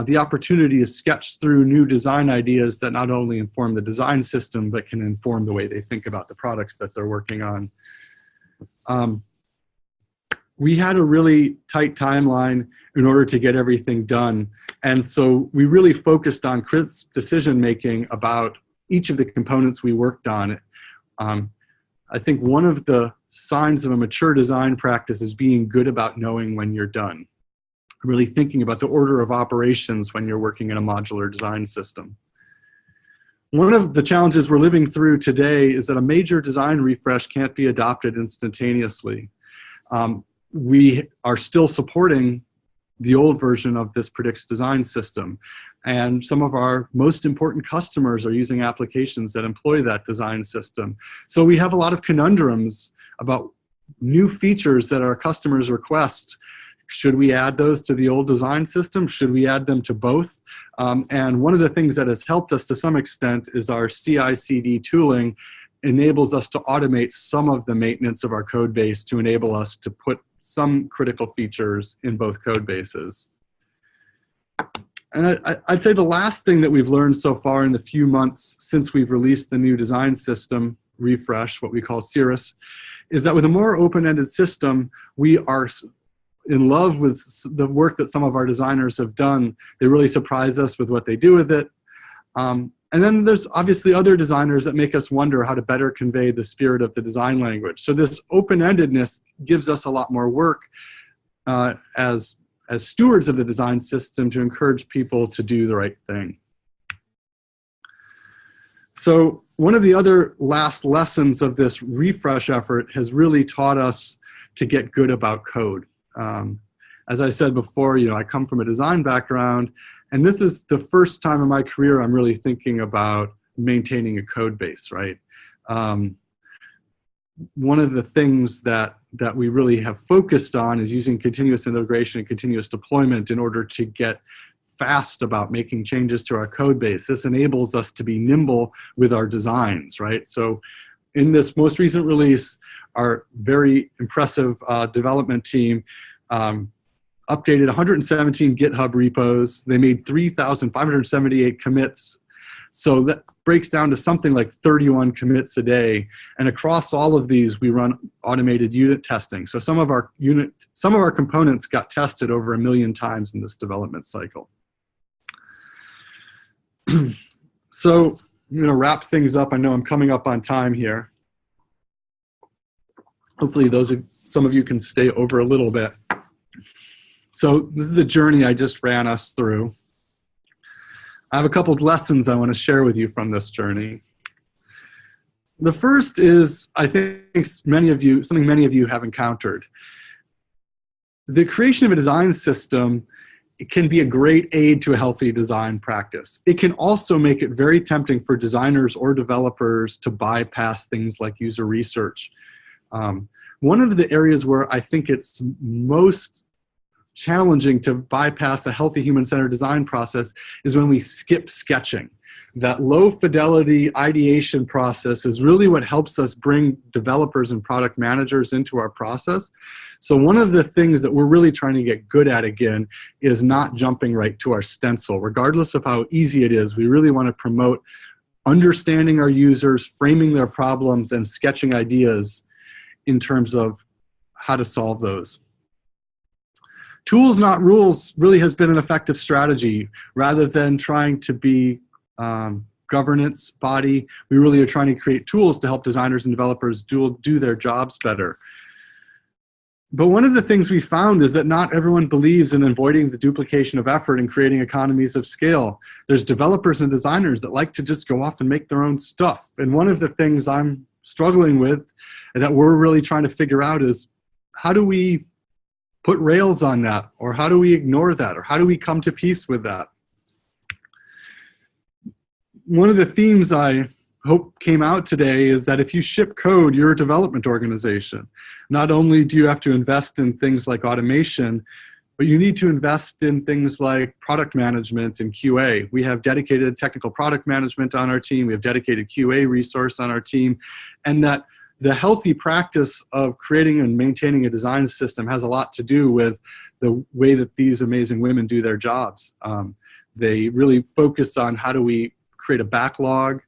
the opportunity to sketch through new design ideas that not only inform the design system, but can inform the way they think about the products that they're working on. We had a really tight timeline in order to get everything done. And so we really focused on crisp decision-making about each of the components we worked on. I think one of the signs of a mature design practice is being good about knowing when you're done. Really thinking about the order of operations when you're working in a modular design system. One of the challenges we're living through today is that a major design refresh can't be adopted instantaneously. We are still supporting the old version of this Predix design system, and some of our most important customers are using applications that employ that design system. So we have a lot of conundrums about new features that our customers request. Should we add those to the old design system? Should we add them to both? And one of the things that has helped us to some extent is our CI/CD tooling enables us to automate some of the maintenance of our code base to enable us to put some critical features in both code bases. And I'd say the last thing that we've learned so far in the few months since we've released the new design system refresh, what we call Cirrus, is that with a more open-ended system, we are in love with the work that some of our designers have done. They really surprise us with what they do with it. And then there's obviously other designers that make us wonder how to better convey the spirit of the design language. So this open-endedness gives us a lot more work as stewards of the design system to encourage people to do the right thing. So one of the other last lessons of this refresh effort has really taught us to get good about code. As I said before, I come from a design background, and this is the first time in my career I'm really thinking about maintaining a code base, right? One of the things that we really have focused on is using continuous integration and continuous deployment in order to get fast about making changes to our code base. This enables us to be nimble with our designs, right? So in this most recent release, our very impressive development team updated 117 GitHub repos. They made 3,578 commits. So that breaks down to something like 31 commits a day. And across all of these, we run automated unit testing. So some of our components got tested over 1 million times in this development cycle. So I'm going to wrap things up. I know I'm coming up on time here. Hopefully some of you can stay over a little bit. So this is the journey I just ran us through. I have a couple of lessons I want to share with you from this journey. The first is, I think, something many of you have encountered. The creation of a design system, it can be a great aid to a healthy design practice. It can also make it very tempting for designers or developers to bypass things like user research. One of the areas where I think it's most challenging to bypass a healthy human-centered design process is when we skip sketching. That low fidelity ideation process is really what helps us bring developers and product managers into our process. So one of the things that we're really trying to get good at again is not jumping right to our stencil. Regardless of how easy it is, we really want to promote understanding our users, framing their problems, and sketching ideas in terms of how to solve those. Tools, not rules, really has been an effective strategy rather than trying to be governance body. We really are trying to create tools to help designers and developers do their jobs better. But one of the things we found is that not everyone believes in avoiding the duplication of effort and creating economies of scale. There's developers and designers that like to just go off and make their own stuff. And one of the things I'm struggling with and that we're really trying to figure out is, how do we put rails on that? Or how do we ignore that? Or how do we come to peace with that? One of the themes I hope came out today is that if you ship code, you're a development organization. Not only do you have to invest in things like automation, but you need to invest in things like product management and QA. We have dedicated technical product management on our team. We have dedicated QA resource on our team. And that the healthy practice of creating and maintaining a design system has a lot to do with the way that these amazing women do their jobs. They really focus on how do we create a backlog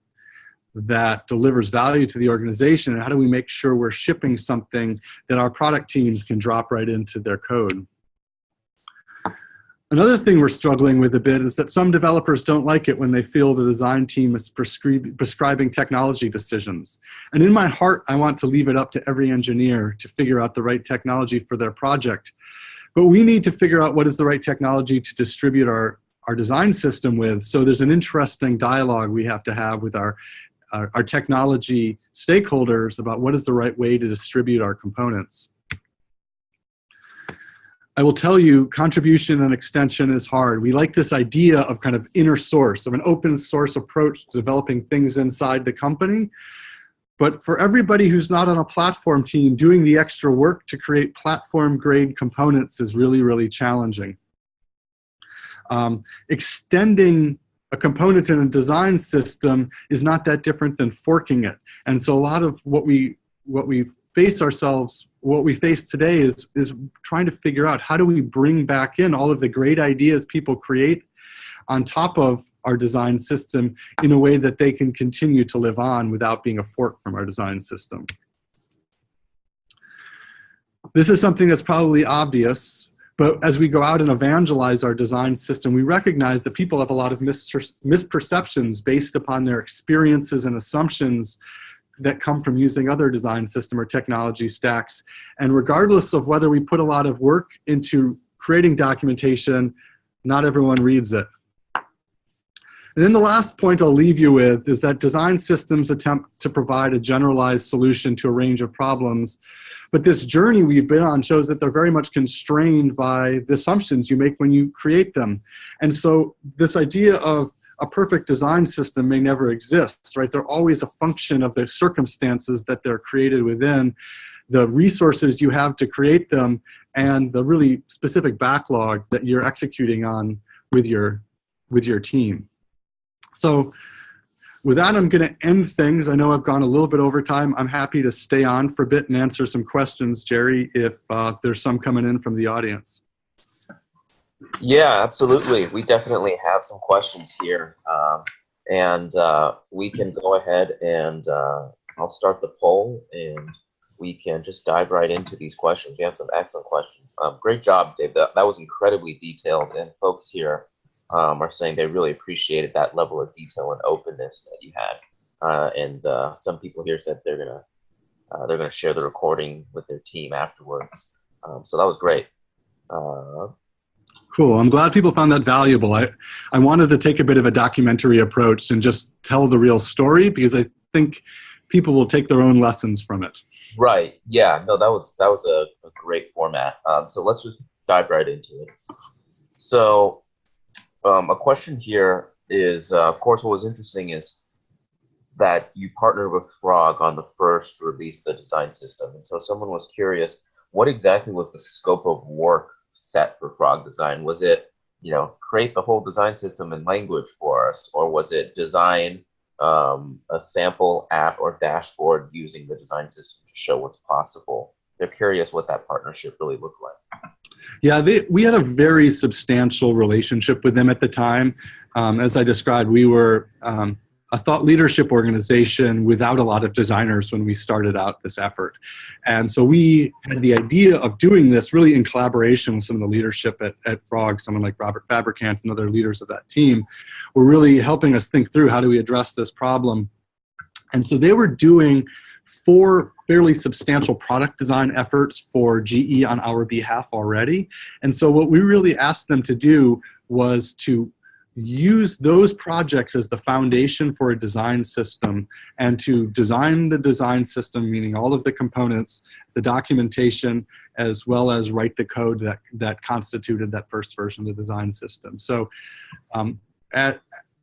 that delivers value to the organization, and how do we make sure we're shipping something that our product teams can drop right into their code. Another thing we're struggling with a bit is that some developers don't like it when they feel the design team is prescribing technology decisions. And in my heart, I want to leave it up to every engineer to figure out the right technology for their project. But we need to figure out what is the right technology to distribute our design system with. So there's an interesting dialogue we have to have with our technology stakeholders about what is the right way to distribute our components. I will tell you, contribution and extension is hard. We like this idea of kind of inner source, of an open source approach to developing things inside the company. But for everybody who's not on a platform team, doing the extra work to create platform grade components is really, really challenging. Extending a component in a design system is not that different than forking it. And so a lot of what we face today is trying to figure out, how do we bring back in all of the great ideas people create on top of our design system in a way that they can continue to live on without being a fork from our design system. This is something that's probably obvious, but as we go out and evangelize our design system, we recognize that people have a lot of misperceptions based upon their experiences and assumptions that come from using other design system or technology stacks. And regardless of whether we put a lot of work into creating documentation, not everyone reads it. And then the last point I'll leave you with is that design systems attempt to provide a generalized solution to a range of problems. But this journey we've been on shows that they're very much constrained by the assumptions you make when you create them. And so this idea of a perfect design system may never exist, right? They're always a function of the circumstances that they're created within, the resources you have to create them, and the really specific backlog that you're executing on with your team. So with that, I'm going to end things. I know I've gone a little bit over time. I'm happy to stay on for a bit and answer some questions, Jerry, if there's some coming in from the audience. Yeah, absolutely. We definitely have some questions here. We can go ahead and I'll start the poll, and we can just dive right into these questions. We have some excellent questions. Great job, Dave. That was incredibly detailed, and folks here are saying they really appreciated that level of detail and openness that you had. Some people here said they're gonna share the recording with their team afterwards. So that was great. Cool. I'm glad people found that valuable. I wanted to take a bit of a documentary approach and just tell the real story, because I think people will take their own lessons from it. Right. Yeah. No, that was a great format. So let's just dive right into it. So a question here is, of course, what was interesting is that you partnered with Frog on the first release of the design system. And so someone was curious, what exactly was the scope of work set for Frog Design? Was it, create the whole design system in language for us, or was it design a sample app or dashboard using the design system to show what's possible? They're curious what that partnership really looked like. Yeah, we had a very substantial relationship with them at the time. As I described, we were a thought leadership organization without a lot of designers when we started out this effort. And so we had the idea of doing this really in collaboration with some of the leadership at Frog, someone like Robert Fabricant and other leaders of that team were really helping us think through how do we address this problem. And so they were doing 4 fairly substantial product design efforts for GE on our behalf already. And so what we really asked them to do was to use those projects as the foundation for a design system, and to design the design system, meaning all of the components, the documentation, as well as write the code that constituted that first version of the design system. So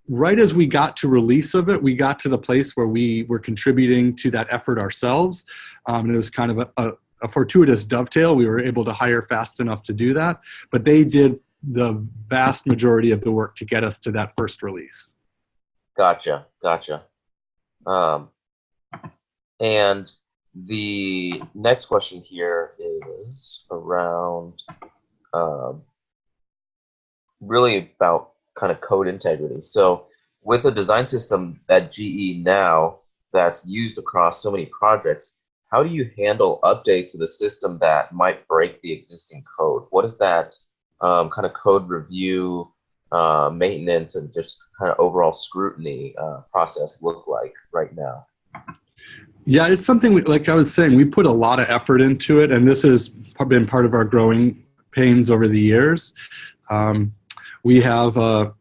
right as we got to release of it, we got to the place where we were contributing to that effort ourselves. And it was kind of a fortuitous dovetail. We were able to hire fast enough to do that, but they did the vast majority of the work to get us to that first release. Gotcha. And the next question here is around really about kind of code integrity. So with a design system at GE now that's used across so many projects, how do you handle updates of the system that might break the existing code? What is that kind of code review, maintenance, and just kind of overall scrutiny process look like right now? Yeah, it's something, like I was saying, we put a lot of effort into it, and this has been part of our growing pains over the years. We have a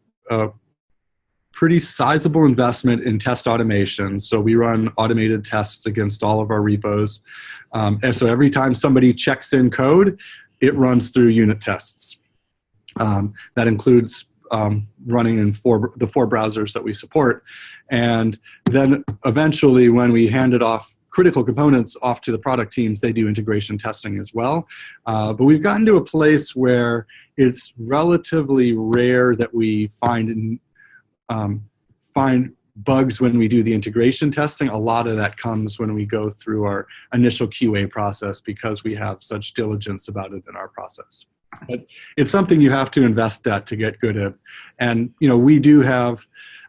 pretty sizable investment in test automation. So we run automated tests against all of our repos. And so every time somebody checks in code, it runs through unit tests. That includes running in the 4 browsers that we support. And then eventually when we hand it off, critical components off to the product teams, they do integration testing as well. But we've gotten to a place where it's relatively rare that we find bugs when we do the integration testing. A lot of that comes when we go through our initial QA process because we have such diligence about it in our process. But it's something you have to invest at to get good at. And, you know, we do have,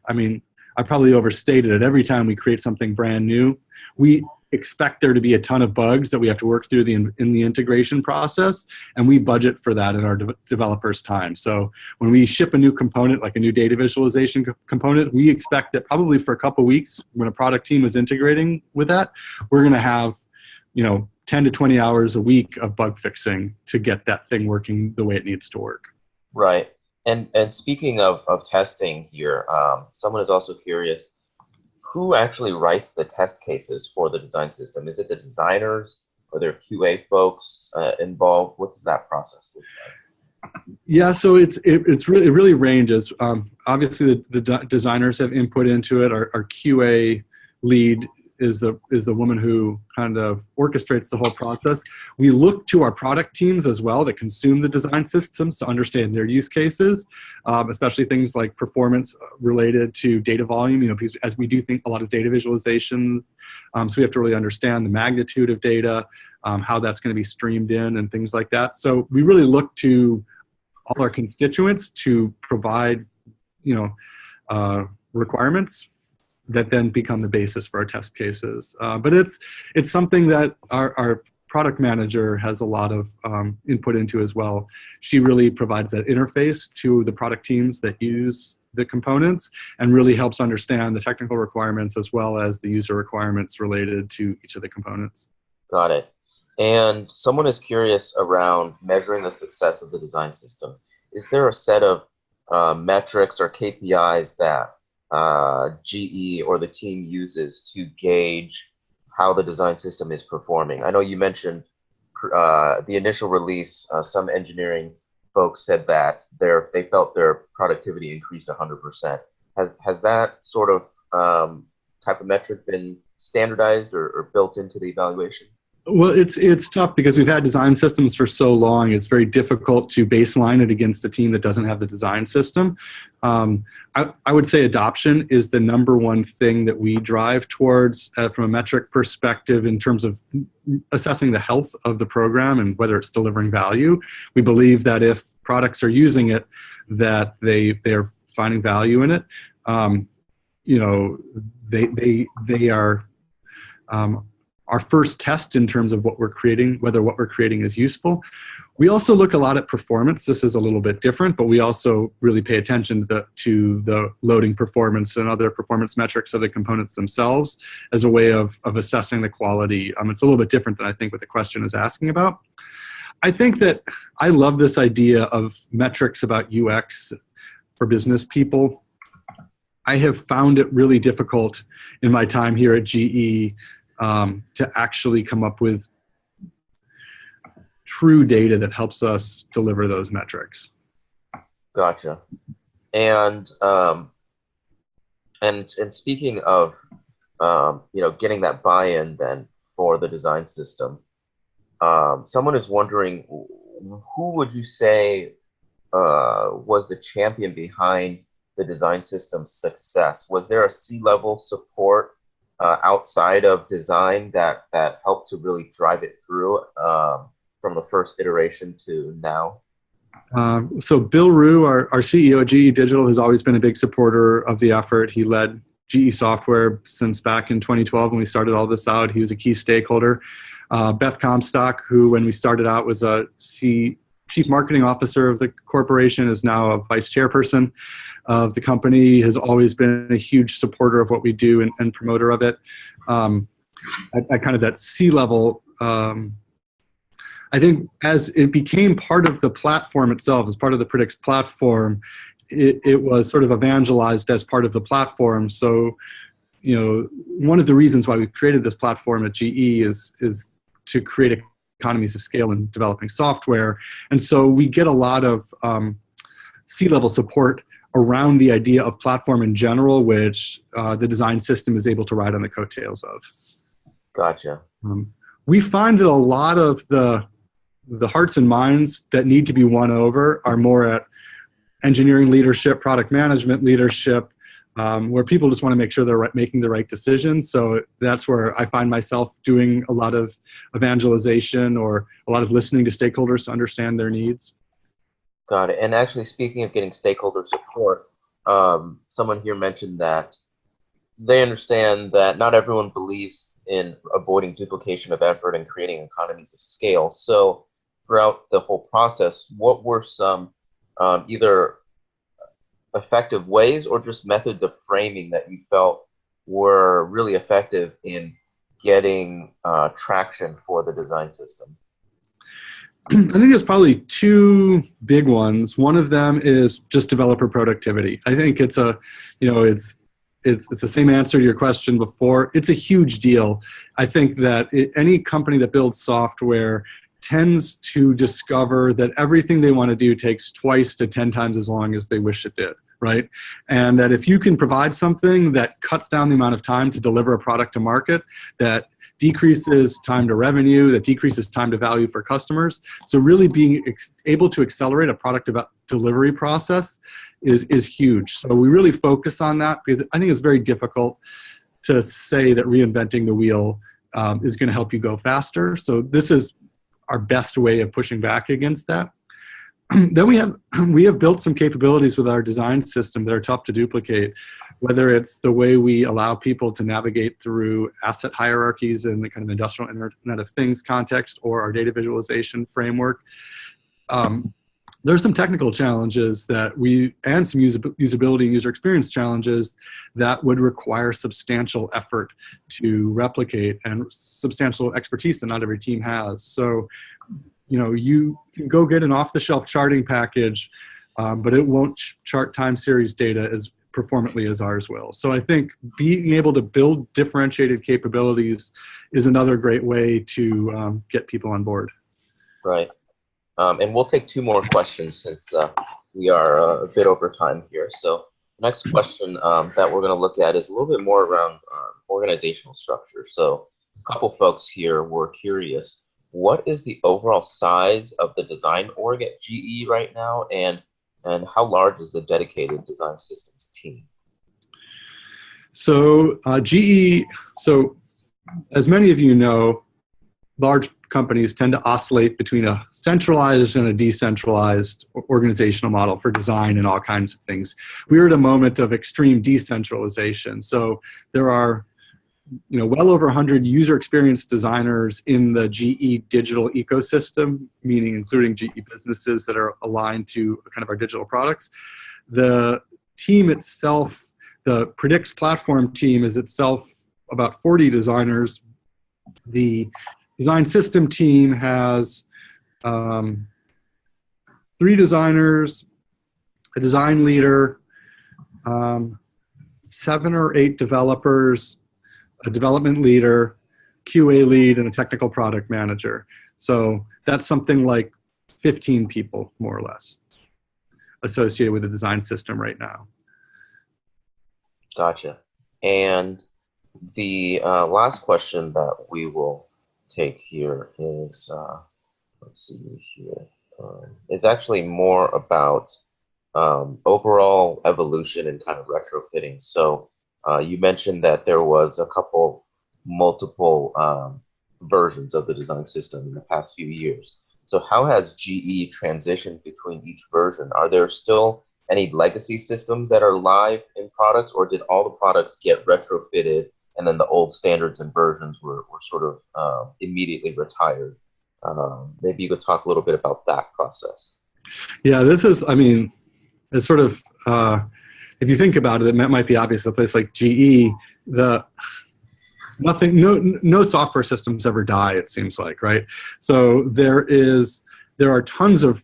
I mean, I probably overstated it. Every time we create something brand new, we expect there to be a ton of bugs that we have to work through in the integration process, and we budget for that in our developers' time. So when we ship a new component, like a new data visualization component, we expect that probably for a couple weeks, when a product team is integrating with that, we're going to have, you know, 10 to 20 hours a week of bug fixing to get that thing working the way it needs to work. Right. And speaking of testing here, someone is also curious, who actually writes the test cases for the design system? Is it the designers? Are there QA folks involved? What does that process look like? Yeah, so it really ranges. Obviously, the designers have input into it. Our QA lead is the woman who kind of orchestrates the whole process. We look to our product teams as well that consume the design systems to understand their use cases, especially things like performance related to data volume, you know, because as we do think a lot of data visualization, so we have to really understand the magnitude of data, how that's going to be streamed in and things like that. So we really look to all our constituents to provide, you know, requirements that then become the basis for our test cases. But it's something that our product manager has a lot of input into as well. She really provides that interface to the product teams that use the components and really helps understand the technical requirements as well as the user requirements related to each of the components. Got it. And someone is curious around measuring the success of the design system. Is there a set of metrics or KPIs that GE or the team uses to gauge how the design system is performing? I know you mentioned the initial release, some engineering folks said that they felt their productivity increased 100%. Has that sort of type of metric been standardized or built into the evaluation? Well, it's tough because we've had design systems for so long. It's very difficult to baseline it against a team that doesn't have the design system. I would say adoption is the number one thing that we drive towards from a metric perspective in terms of assessing the health of the program and whether it's delivering value. We believe that if products are using it, that they're finding value in it. you know, they are our first test in terms of what we're creating, whether what we're creating is useful. We also look a lot at performance. This is a little bit different, but we also really pay attention to the loading performance and other performance metrics of the components themselves as a way of assessing the quality. It's a little bit different than I think what the question is asking about. I think that I love this idea of metrics about UX for business people. I have found it really difficult in my time here at GE to actually come up with true data that helps us deliver those metrics. Gotcha. And speaking of getting that buy-in then for the design system, someone is wondering, who would you say was the champion behind the design system's success? Was there a C-level support outside of design that helped to really drive it through from the first iteration to now? So Bill Rue, our CEO at GE Digital, has always been a big supporter of the effort. He led GE Software since back in 2012 when we started all this out. He was a key stakeholder. Beth Comstock, who when we started out was a chief marketing officer of the corporation, is now a vice chairperson of the company, has always been a huge supporter of what we do and promoter of it. At kind of that C-level, I think as it became part of the platform itself, as part of the Predix platform, it was sort of evangelized as part of the platform. So, one of the reasons why we created this platform at GE is to create economies of scale in developing software. And so we get a lot of C-level support around the idea of platform in general, which the design system is able to ride on the coattails of. Gotcha. We find that a lot of the hearts and minds that need to be won over are more at engineering leadership, product management leadership, where people just want to make sure they're making the right decisions. So that's where I find myself doing a lot of evangelization or a lot of listening to stakeholders to understand their needs. Got it. And actually, speaking of getting stakeholder support, someone here mentioned that they understand that not everyone believes in avoiding duplication of effort and creating economies of scale. So throughout the whole process, what were some either effective ways or just methods of framing that you felt were really effective in getting traction for the design system? I think there's probably two big ones. One of them is just developer productivity. I think it's the same answer to your question before. It's a huge deal. I think that any company that builds software tends to discover that everything they want to do takes twice to 10 times as long as they wish it did, right? And that if you can provide something that cuts down the amount of time to deliver a product to market, that decreases time to revenue, that decreases time to value for customers. So really being able to accelerate a product delivery process is huge. So we really focus on that because I think it's very difficult to say that reinventing the wheel is going to help you go faster. So this is our best way of pushing back against that. Then we have built some capabilities with our design system that are tough to duplicate, whether it's the way we allow people to navigate through asset hierarchies in the kind of industrial Internet of Things context or our data visualization framework. There's some technical challenges and some usability and user experience challenges that would require substantial effort to replicate and substantial expertise that not every team has. So, you can go get an off-the-shelf charting package, but it won't chart time series data as performantly as ours will. So I think being able to build differentiated capabilities is another great way to get people on board. Right. And we'll take two more questions since we are a bit over time here. So the next question that we're going to look at is a little bit more around organizational structure. So a couple folks here were curious, what is the overall size of the design org at GE right now, and how large is the dedicated design systems team? So GE, so as many of you know, large companies tend to oscillate between a centralized and a decentralized organizational model for design and all kinds of things. We're at a moment of extreme decentralization. So there are well over 100 user experience designers in the GE digital ecosystem, meaning including GE businesses that are aligned to kind of our digital products. The team itself, the Predix platform team, is itself about 40 designers. The design system team has 3 designers, a design leader, 7 or 8 developers, a development leader, QA lead, and a technical product manager. So that's something like 15 people, more or less, associated with the design system right now. Gotcha. And the last question that we will take here is, let's see here, it's actually more about overall evolution and kind of retrofitting. So you mentioned that there was multiple versions of the design system in the past few years. So how has GE transitioned between each version? Are there still any legacy systems that are live in products, or did all the products get retrofitted and then the old standards and versions were sort of immediately retired? Maybe you could talk a little bit about that process. Yeah, this is, it's sort of, if you think about it, it might be obvious. A place like GE, no software systems ever die, it seems like, right? So there are tons of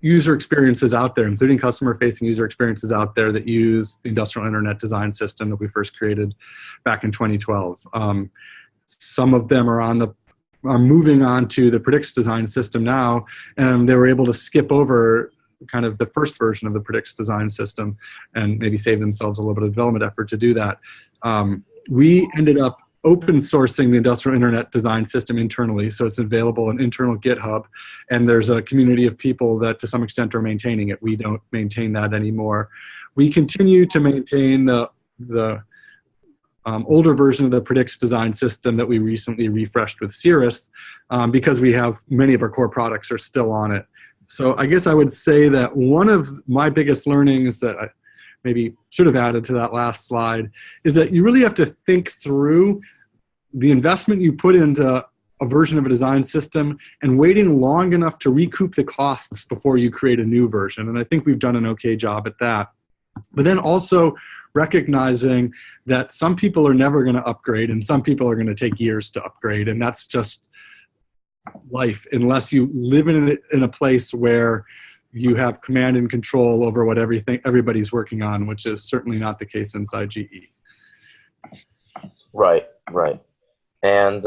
user experiences out there, including customer-facing user experiences out there that use the industrial internet design system that we first created back in 2012. Some of them are moving on to the Predix design system now, and they were able to skip over kind of the first version of the Predix design system and maybe save themselves a little bit of development effort to do that. We ended up open sourcing the industrial internet design system internally, so it's available on internal GitHub, and there's a community of people that to some extent are maintaining it. We don't maintain that anymore. We continue to maintain the older version of the Predix design system that we recently refreshed with Cirrus, because we have many of our core products are still on it. So I guess I would say that one of my biggest learnings that I maybe should have added to that last slide is that you really have to think through the investment you put into a version of a design system and waiting long enough to recoup the costs before you create a new version. And I think we've done an okay job at that. But then also recognizing that some people are never going to upgrade and some people are going to take years to upgrade. And that's just life, unless you live in a place where you have command and control over what everybody's working on, which is certainly not the case inside GE. Right. And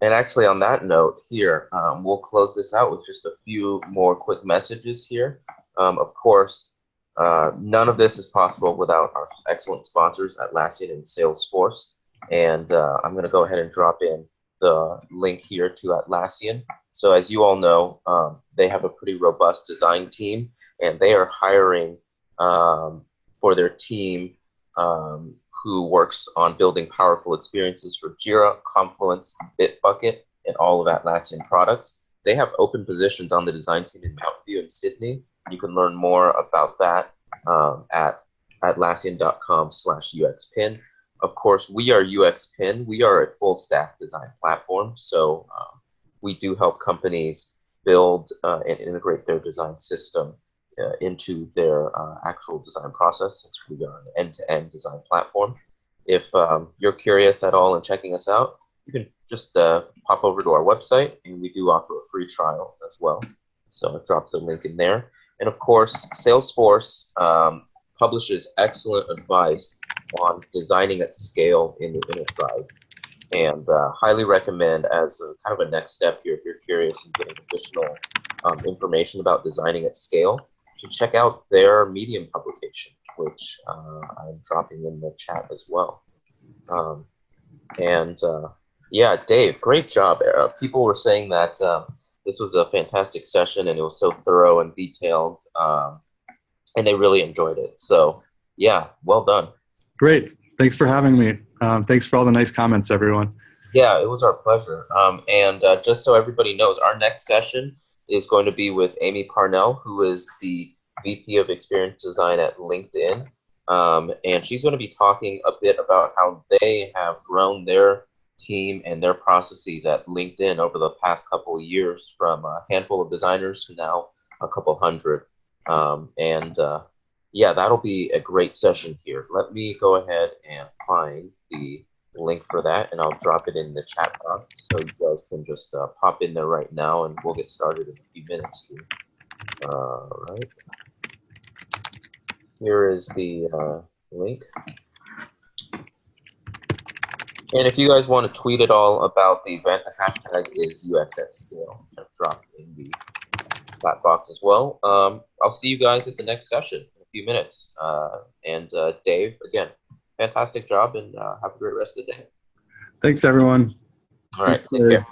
actually on that note here, we'll close this out with just a few more quick messages here. Of course, none of this is possible without our excellent sponsors, Atlassian and Salesforce. And I'm going to go ahead and drop in the link here to Atlassian. So as you all know, they have a pretty robust design team, and they are hiring for their team who works on building powerful experiences for Jira, Confluence, Bitbucket, and all of Atlassian products. They have open positions on the design team in Mountain View and Sydney. You can learn more about that at atlassian.com/UXPin. Of course, we are UXPin. We are a full stack design platform. So we do help companies build and integrate their design system into their actual design process, since we are an end-to-end design platform. If you're curious at all in checking us out, you can just pop over to our website, and we do offer a free trial as well. So I've dropped the link in there. And of course, Salesforce publishes excellent advice on designing at scale in the enterprise. And highly recommend, as a kind of a next step here, if you're curious and getting additional information about designing at scale, to check out their Medium publication, which I'm dropping in the chat as well. Yeah, Dave, great job. People were saying that this was a fantastic session and it was so thorough and detailed, and they really enjoyed it. So yeah, well done. Great. Thanks for having me. Thanks for all the nice comments, everyone. Yeah, it was our pleasure. And just so everybody knows, our next session is going to be with Amy Parnell, who is the VP of Experience Design at LinkedIn. And she's going to be talking a bit about how they have grown their team and their processes at LinkedIn over the past couple of years, from a handful of designers to now a couple hundred. Yeah, that'll be a great session here. Let me go ahead and find the link for that, and I'll drop it in the chat box so you guys can just pop in there right now, and we'll get started in a few minutes here. All right. Here is the link. And if you guys want to tweet at all about the event, the hashtag is UX at Scale. I've dropped in the chat box as well. I'll see you guys at the next session in a few minutes. Dave, again, fantastic job, and have a great rest of the day. Thanks, everyone. All right, take care.